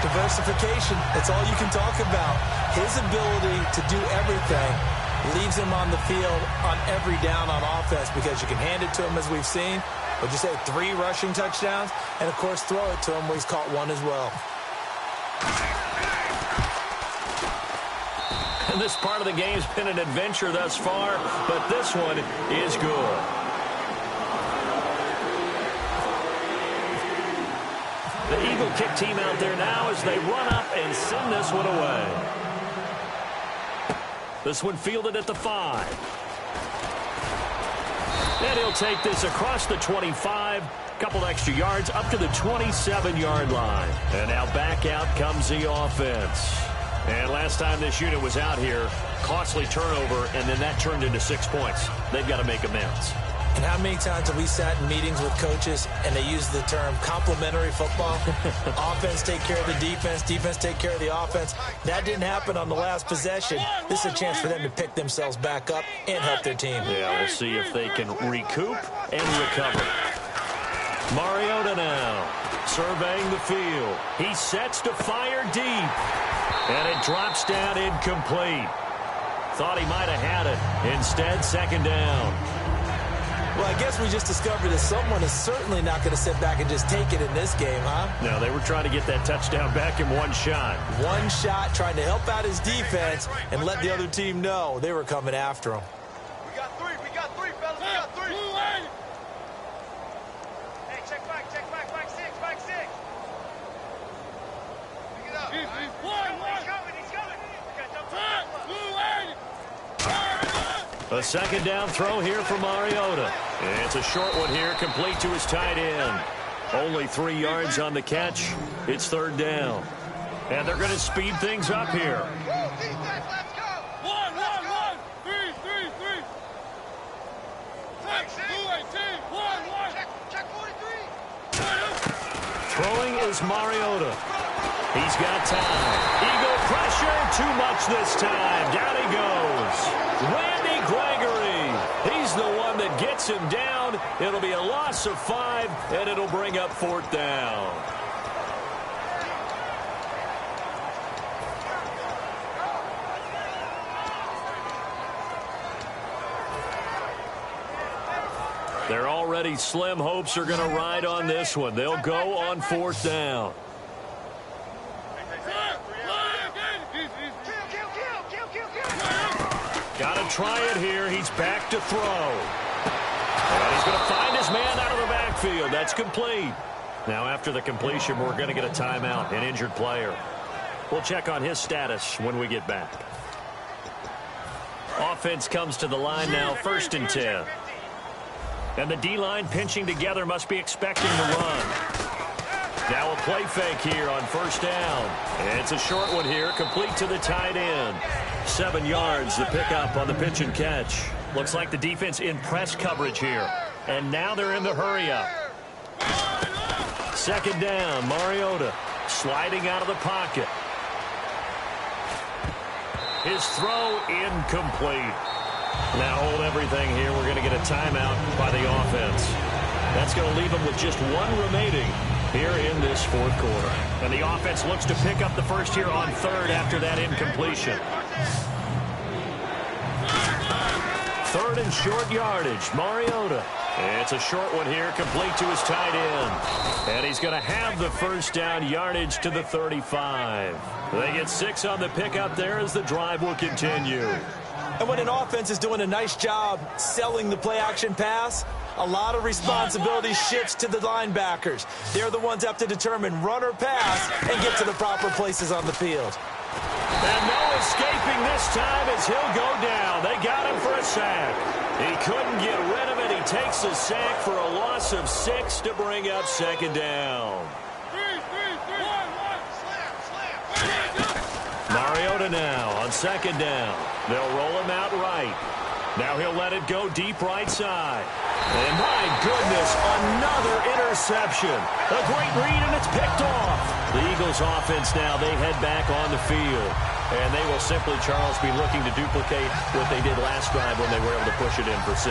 Diversification. That's all you can talk about. His ability to do everything leaves him on the field on every down on offense because you can hand it to him as we've seen. Would you say 3 rushing touchdowns? And, of course, throw it to him where he's caught 1 as well. And this part of the game's been an adventure thus far, but this one is good. The Eagle kick team out there now as they run up and send this one away. This one fielded at the 5. And he'll take this across the 25. Couple extra yards up to the 27-yard line. And now back out comes the offense. And last time this unit was out here, costly turnover, and then that turned into 6 points. They've got to make amends. And how many times have we sat in meetings with coaches and they use the term complementary football? Offense take care of the defense, defense take care of the offense. That didn't happen on the last possession. This is a chance for them to pick themselves back up and help their team. Yeah, we'll see if they can recoup and recover. Mariota now surveying the field. He sets to fire deep. And it drops down incomplete. Thought he might have had it. Instead, second down. Well, I guess we just discovered that someone is certainly not going to sit back and just take it in this game, huh? No, they were trying to get that touchdown back in one shot. One shot, trying to help out his defense and let the other team know they were coming after him. We got three, fellas, we got three. Hey, check back six. Pick it up. He's coming. A second down throw here for Mariota. It's a short one here, complete to his tight end. Only 3 yards on the catch. It's third down. And they're going to speed things up here. Defense, let's go. One. Three. Check 43. Throwing is Mariota. He's got time. Eagle pressure, too much this time. Down he goes. Randy Gregory. He's the one that gets him down. It'll be a loss of 5, and it'll bring up fourth down. Their already slim hopes are going to ride on this one. They'll go on fourth down. Got to try it here. He's back to throw. And he's going to find his man out of the backfield. That's complete. Now, after the completion, we're going to get a timeout, an injured player. We'll check on his status when we get back. Offense comes to the line now, 1st and 10. And the D-line pinching together must be expecting the run. Now a play fake here on first down. It's a short one here, complete to the tight end. 7 yards, the pickup on the pitch and catch. Looks like the defense in press coverage here. And now they're in the hurry-up. Second down, Mariota sliding out of the pocket. His throw incomplete. Now hold everything here. We're going to get a timeout by the offense. That's going to leave them with just 1 remaining here in this fourth quarter. And the offense looks to pick up the first here on 3rd after that incompletion. 3rd and short yardage. Mariota. It's a short one here, complete to his tight end. And he's going to have the first down, yardage to the 35. They get 6 on the pickup there as the drive will continue. And when an offense is doing a nice job selling the play-action pass, a lot of responsibility shifts to the linebackers. They're the ones that have to determine run or pass and get to the proper places on the field. And no escaping this time as he'll go down. They got him for a sack. He couldn't get rid of it. He takes a sack for a loss of 6 to bring up second down. Mariota now on second down. They'll roll him out right. Now he'll let it go deep right side. And my goodness, another interception. A great read, and it's picked off. The Eagles offense now, they head back on the field. And they will simply, Charles, be looking to duplicate what they did last drive when they were able to push it in for 6.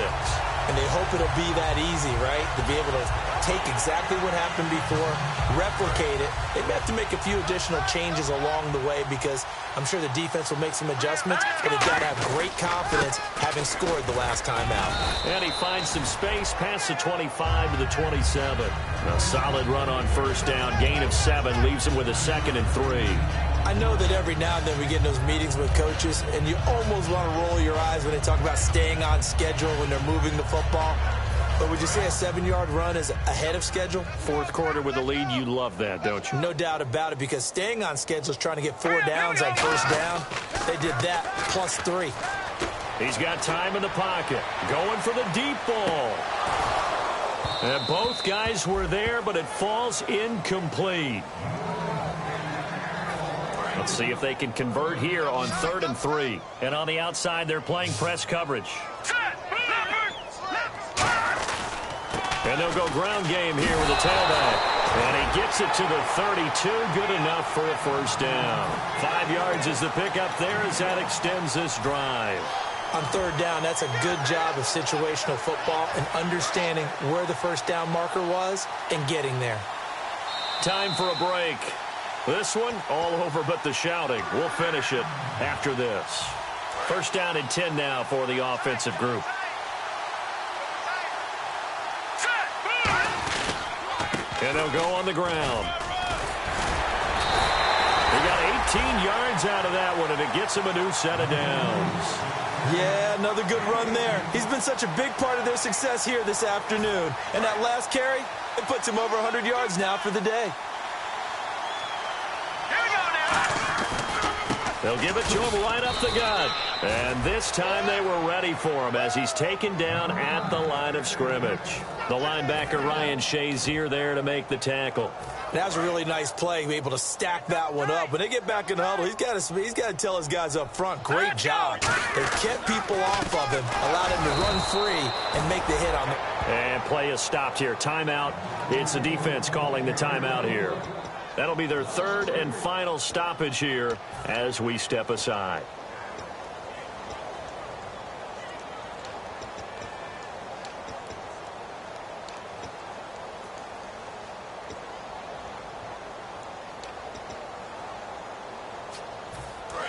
And they hope it'll be that easy, right? To be able to take exactly what happened before, replicate it. They may have to make a few additional changes along the way because I'm sure the defense will make some adjustments, but they've got to have great confidence having scored the last time out. And he finds some space past the 25 to the 27. A solid run on first down. Gain of 7 leaves him with a 2nd and 3. I know that every now and then we get in those meetings with coaches, and you almost want to roll your eyes when they talk about staying on schedule when they're moving the football. But would you say a 7-yard run is ahead of schedule? Fourth quarter with a lead, you love that, don't you? No doubt about it, because staying on schedule is trying to get 4 downs on first down. They did that, plus 3. He's got time in the pocket. Going for the deep ball. And both guys were there, but it falls incomplete. Let's see if they can convert here on 3rd and 3. And on the outside, they're playing press coverage. And they'll go ground game here with a tailback. And he gets it to the 32. Good enough for a first down. 5 yards is the pickup there as that extends this drive. On 3rd down, that's a good job of situational football and understanding where the first down marker was and getting there. Time for a break. This one, all over but the shouting. We'll finish it after this. First down and 10 now for the offensive group. And they'll go on the ground. He got 18 yards out of that one, and it gets him a new set of downs. Yeah, another good run there. He's been such a big part of their success here this afternoon. And that last carry, it puts him over 100 yards now for the day. They'll give it to him right up the gut. And this time they were ready for him as he's taken down at the line of scrimmage. The linebacker Ryan Shazier there to make the tackle. That was a really nice play, be able to stack that one up. When they get back in the huddle, he's got to tell his guys up front, great job. They kept people off of him, allowed him to run free and make the hit on them. And play is stopped here. Timeout. It's the defense calling the timeout here. That'll be their 3rd and final stoppage here as we step aside.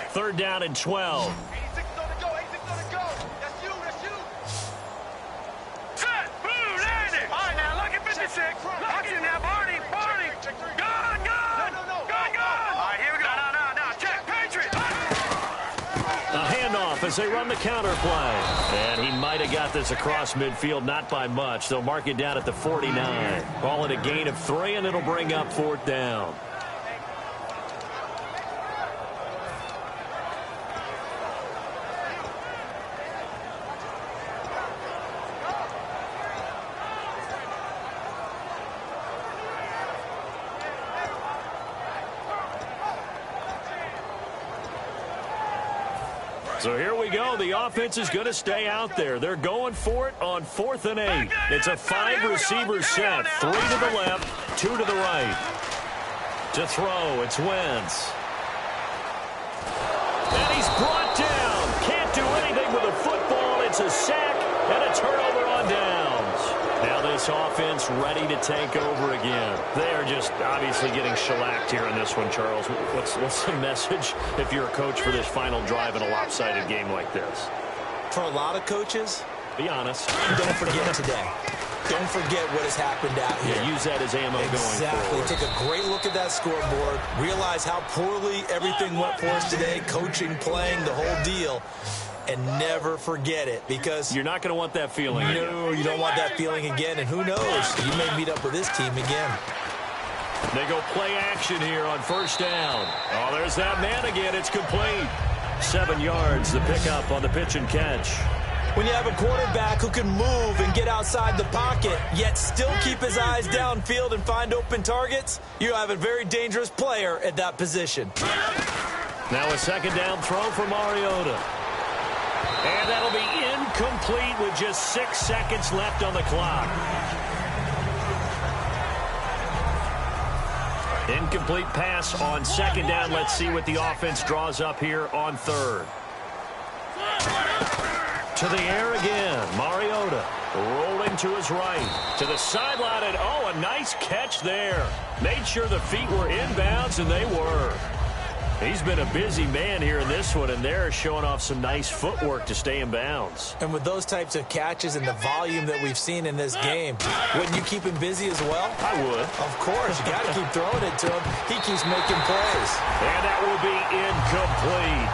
Third down and 12. 86 on the go. 86 on the go. That's you. That's you. Set. Boom. Landed. All right, now, look at 56. Lock in now. Barney. Gone. Gone. All right, here we go. No. Check. Patriot. A handoff as they run the counter play. And he might have got this across midfield, not by much. They'll mark it down at the 49. Call it a gain of 3, and it'll bring up 4th down. So here we go. The offense is going to stay out there. They're going for it on 4th and 8. It's a 5-receiver set. 3 to the left, 2 to the right. To throw, it's Wentz. And he's brought down. Can't do anything with the football. It's a sack and a turnover on downs. Now this offense ready to take over again. They are just obviously getting shellacked here in this one, Charles. What's the message if you're a coach for this final drive in a lopsided game like this? For a lot of coaches, be honest. Don't forget today. Don't forget what has happened out here. Yeah, use that as ammo going forward. Take a great look at that scoreboard. Realize how poorly everything went for us today. Coaching, playing, the whole deal. And never forget it, because you're not going to want that feeling again. No, you don't want that feeling again. And who knows? You may meet up with this team again. They go play action here on 1st down. Oh, there's that man again. It's complete. 7 yards, the pickup on the pitch and catch. When you have a quarterback who can move and get outside the pocket, yet still keep his eyes downfield and find open targets, you have a very dangerous player at that position. Now a 2nd down throw for Mariota. And that'll be incomplete with just 6 seconds left on the clock. Incomplete pass on 2nd down. Let's see what the offense draws up here on 3rd. To the air again. Mariota rolling to his right. To the sideline, and oh, a nice catch there. Made sure the feet were inbounds, and they were. He's been a busy man here in this one, and they're showing off some nice footwork to stay in bounds. And with those types of catches and the volume that we've seen in this game, wouldn't you keep him busy as well? I would. Of course. You got to keep throwing it to him. He keeps making plays. And that will be incomplete.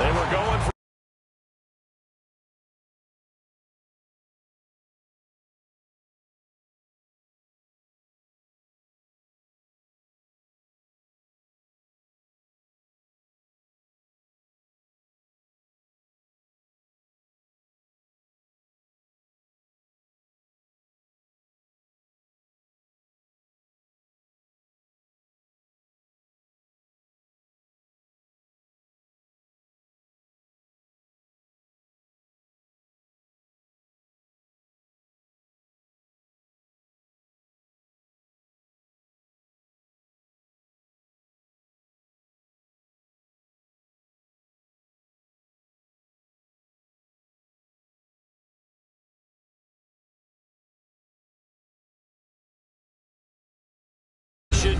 They were going for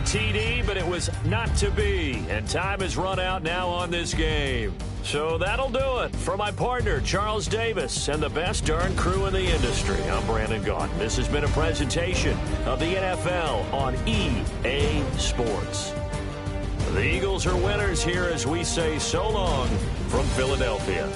TD, but it was not to be. And time has run out now on this game. So that'll do it. For my partner, Charles Davis, and the best darn crew in the industry, I'm Brandon Gaudin. This has been a presentation of the NFL on EA Sports. The Eagles are winners here as we say so long from Philadelphia.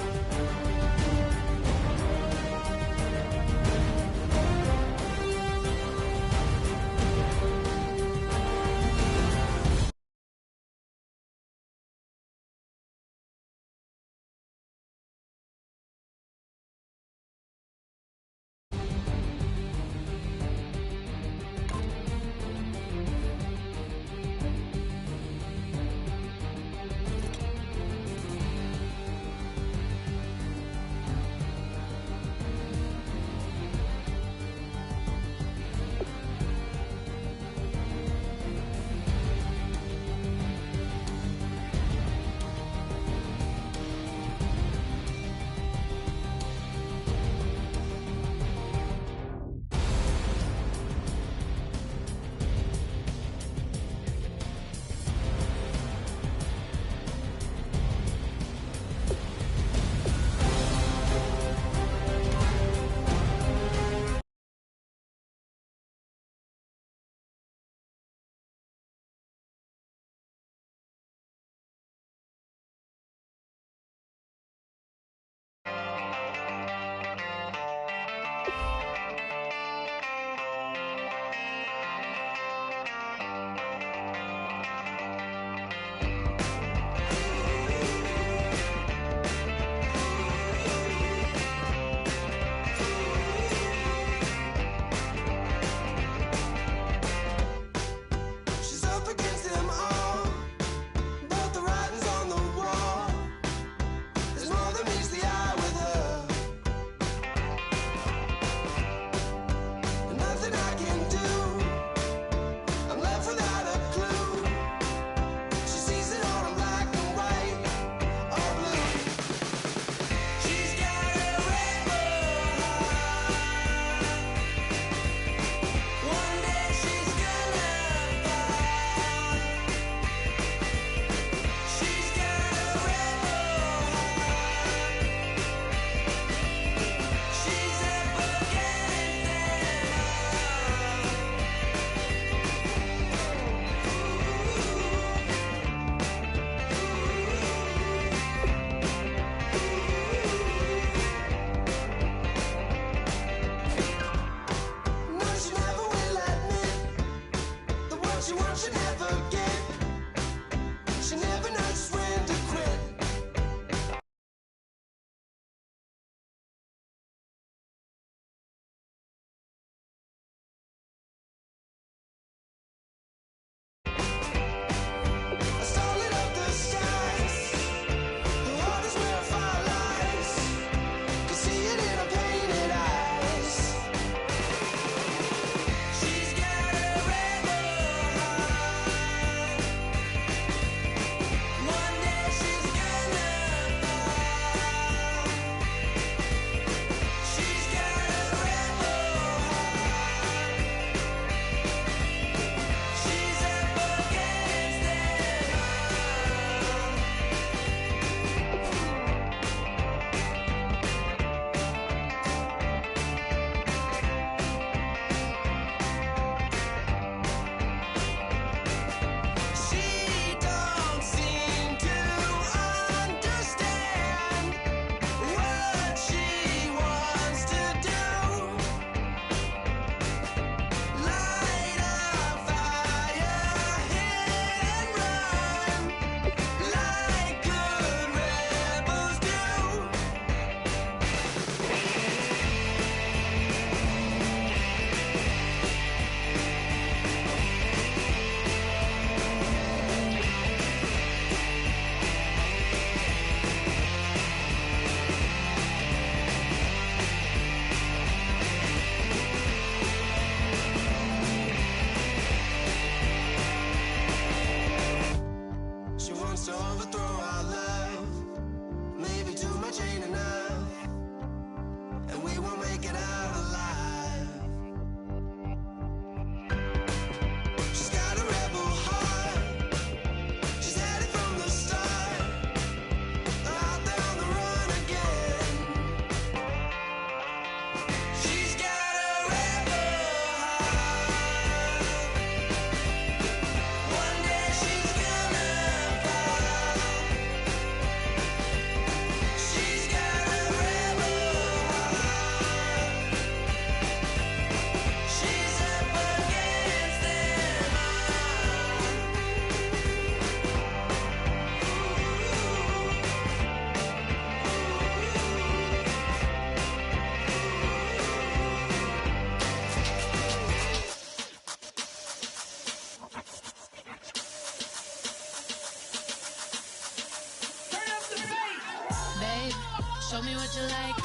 show me what you like.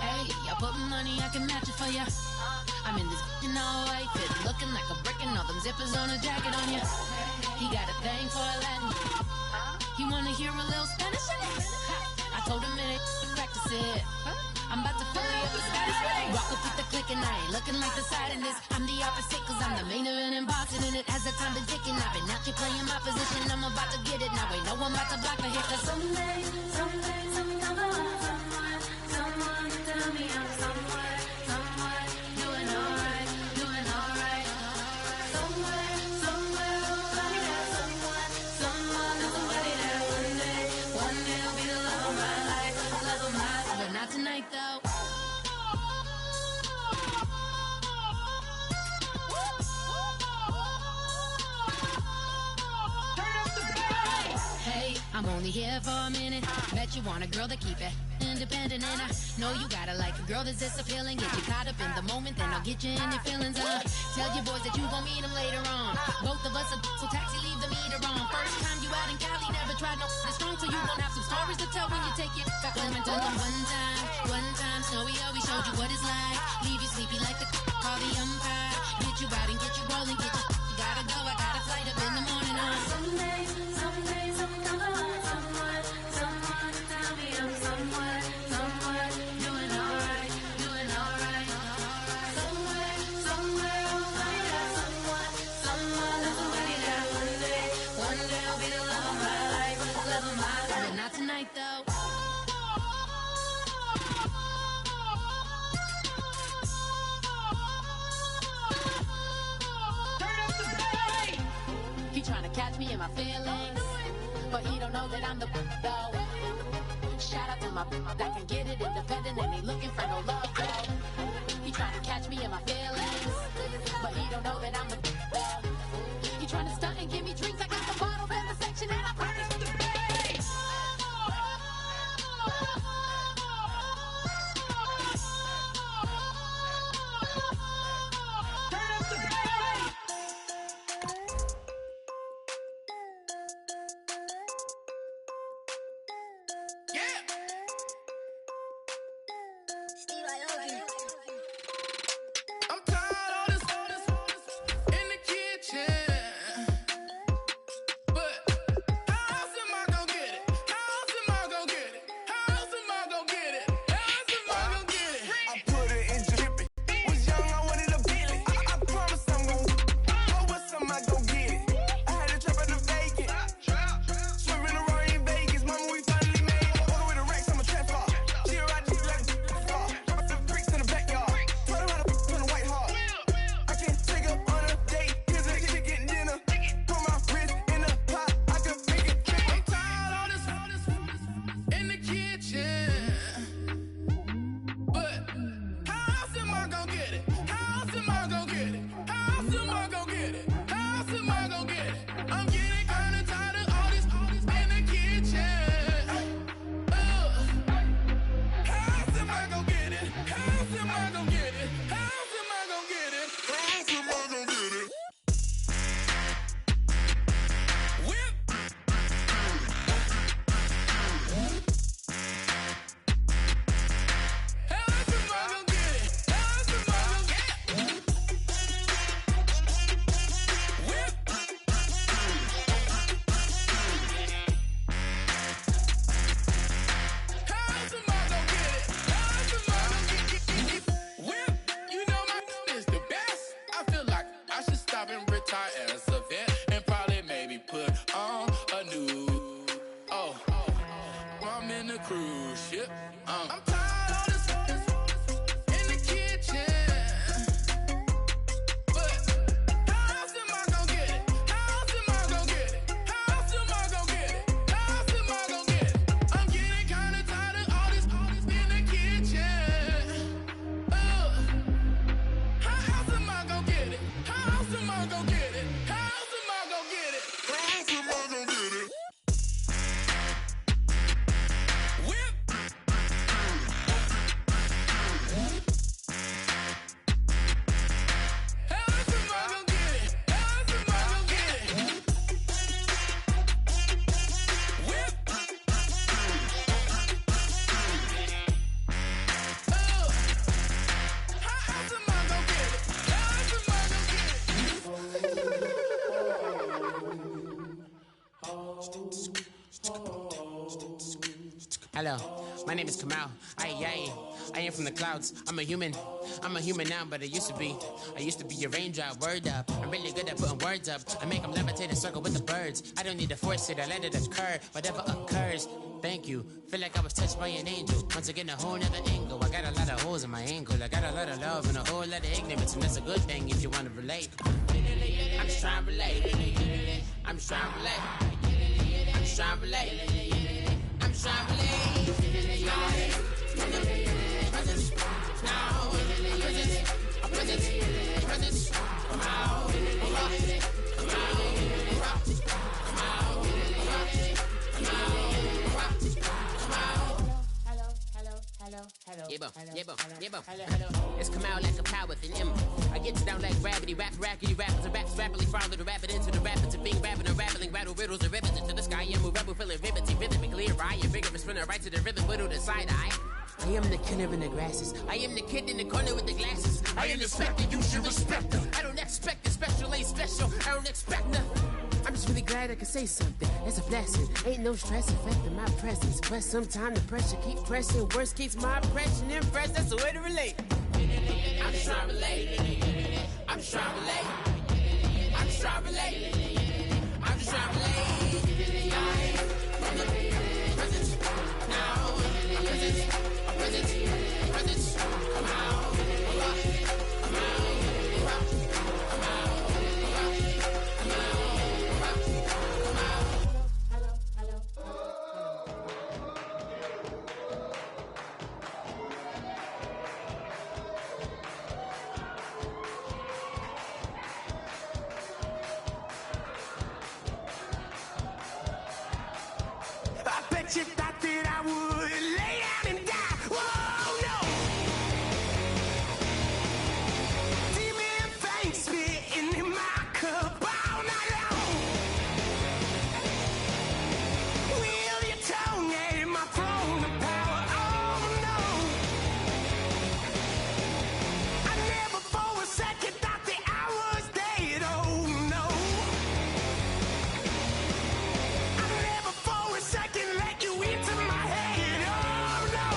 Hey, I put money, I can match it for ya. I'm in this in all white fit, looking like a brick and all them zippers on a jacket on ya. He got a thing for a Latin. He wanna hear a little Spanish in it. I told him it ain't practice it. I'm about to fill you up with Spanish. Rock up with the click and I ain't looking like the side in this. I'm the opposite cause I'm the main event in boxing and it has the time been ticking. I've been out here playing my position. I'm about to get it now. Ain't no one about to block me here cause someday, sometime I want someone to tell me I'm somewhere doing alright. Somewhere, somebody that somebody that one day will be the love of my life, but not tonight though. Hey, I'm only here for a minute. Bet you want a girl to keep it independent, and I know you gotta like a girl that's this appealing. Get you caught up in the moment, then I'll get you in your feelings. Tell your boys that you gon' meet them later on. Both of us are so taxi, leave the meter on. First time you out in Cali, never tried no strong, so you gon' have some stories to tell when you take it back home and tell them one time, Snowy always showed you what it's like. Leave you sleepy like the call the umpire. Get you out and get you rolling, get you gotta go. I got a flight up in the morning on someday, sometime I want someone to tell me I'm somewhere doing alright. Somewhere, I'll find out somebody that one day will be the love of my life, but not tonight though. He tryna catch me in my feelings, but he don't know that I'm the though. Shout out to my that can get it independent and ain't looking for no love though. He tryna catch me in my feelings, but he don't know that I'm the though. He tryna stunt and give me drinks. I got the bottles in the section and I promise to pay. I'm tired of this in the kitchen. Hello, my name is Kamal. I am from the clouds. I'm a human now, but I used to be a raindrop. Word up, I'm really good at putting words up. I make them levitate and circle with the birds. I don't need to force it, I let it occur. Whatever occurs, thank you. Feel like I was touched by an angel. Once again, a whole nother angle. I got a lot of holes in my angle. I got a lot of love and a whole lot of ignorance, and that's a good thing if you want to relate. I'm just trying to relate. I'm just trying to relate. I'm just trying to relate. I'm just trying to relate. Presence, now, presence, come out, come out, come It's come out like a power within him. I get down like gravity, rackety rappers and raps rapidly follow the rapid into the rapids of being rapping and rattling, rattle riddles and rivets into the sky. I'm a rebel feeling riveting, vivid and clear. I am vigorous, spinning right to the rhythm, widow the side eye. I am the killer in the grasses. I am the kid in the corner with the glasses. I am the specter, you should respect them. I don't expect the special, ain't special. I don't expect nothing. I'm just really glad I can say something. It's a blessing. Ain't no stress affecting my presence. But sometimes the pressure keep pressing. Worst keeps my impression impressed. That's the way to relate. I'm just trying to relate. I'm just trying to relate. I'm just trying to relate. I'm just trying to relate. Presence, now, presence, presence, come out, come out, come out. You thought that I would lay down and die. Whoa, no. Demon fangs spitting in my cup all night long. Wheel your tongue at my throne of power. Oh, no. I never for a second thought that I was dead. Oh, no. I never for a second let you into my head, oh no.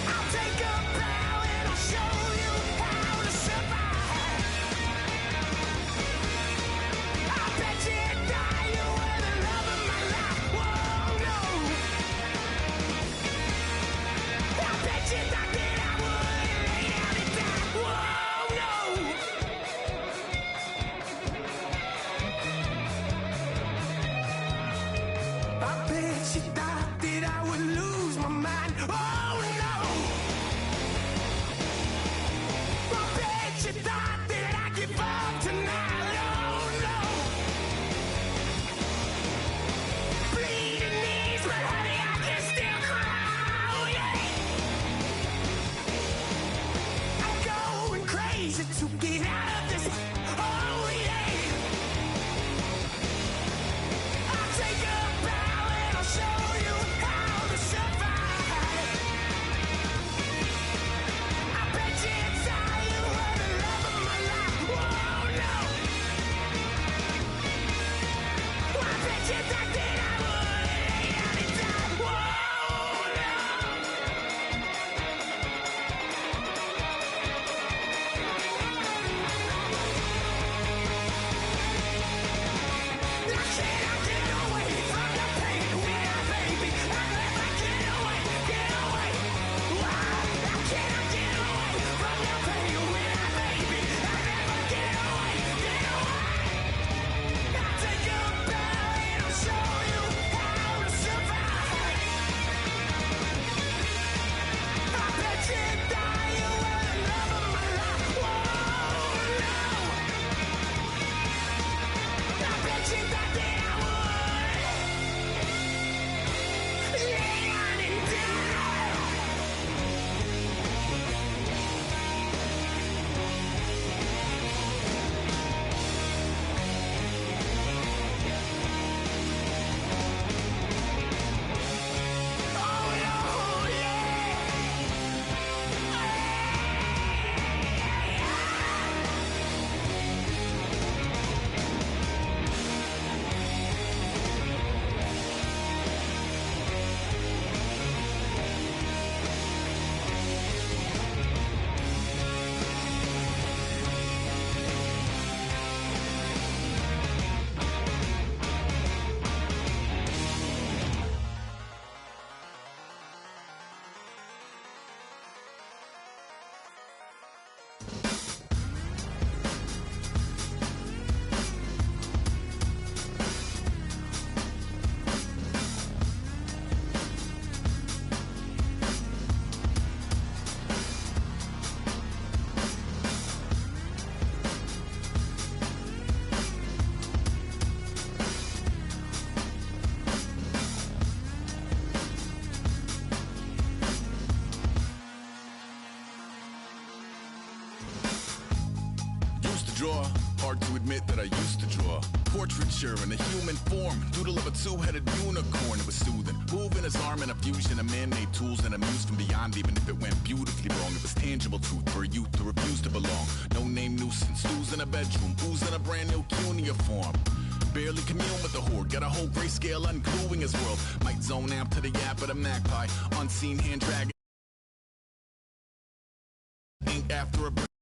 I'll take a bow and I'll show you how to survive. I bet you die, you were the love of my life, whoa no. I bet you thought that I would lay down and die, whoa no. I bet you thought that I would lose my mind. Oh no! I bet you thought that I'd give up tonight. Oh no! Bleeding knees, but honey, I can still cry. Oh yeah! I'm going crazy to get out of this. Oh yeah! I'll take a bow and I'll show you how to survive. I bet you die, you were the love of my life. Whoa, no. I bet you thought that I would lay down and die. Whoa, no. draw. Hard to admit that I used to draw. Portraiture in a human form. Doodle of a two-headed unicorn. It was soothing. Moving his arm in a fusion of man-made tools and a muse from beyond. Even if it went beautifully wrong, it was tangible truth for a youth to refuse to belong. No name nuisance. Who's in a bedroom? Who's in a brand new cuneiform? Barely commune with the horde. Got a whole grayscale ungluing his world. Might zone amp to the yap of the magpie. Unseen hand dragging. Ain't after a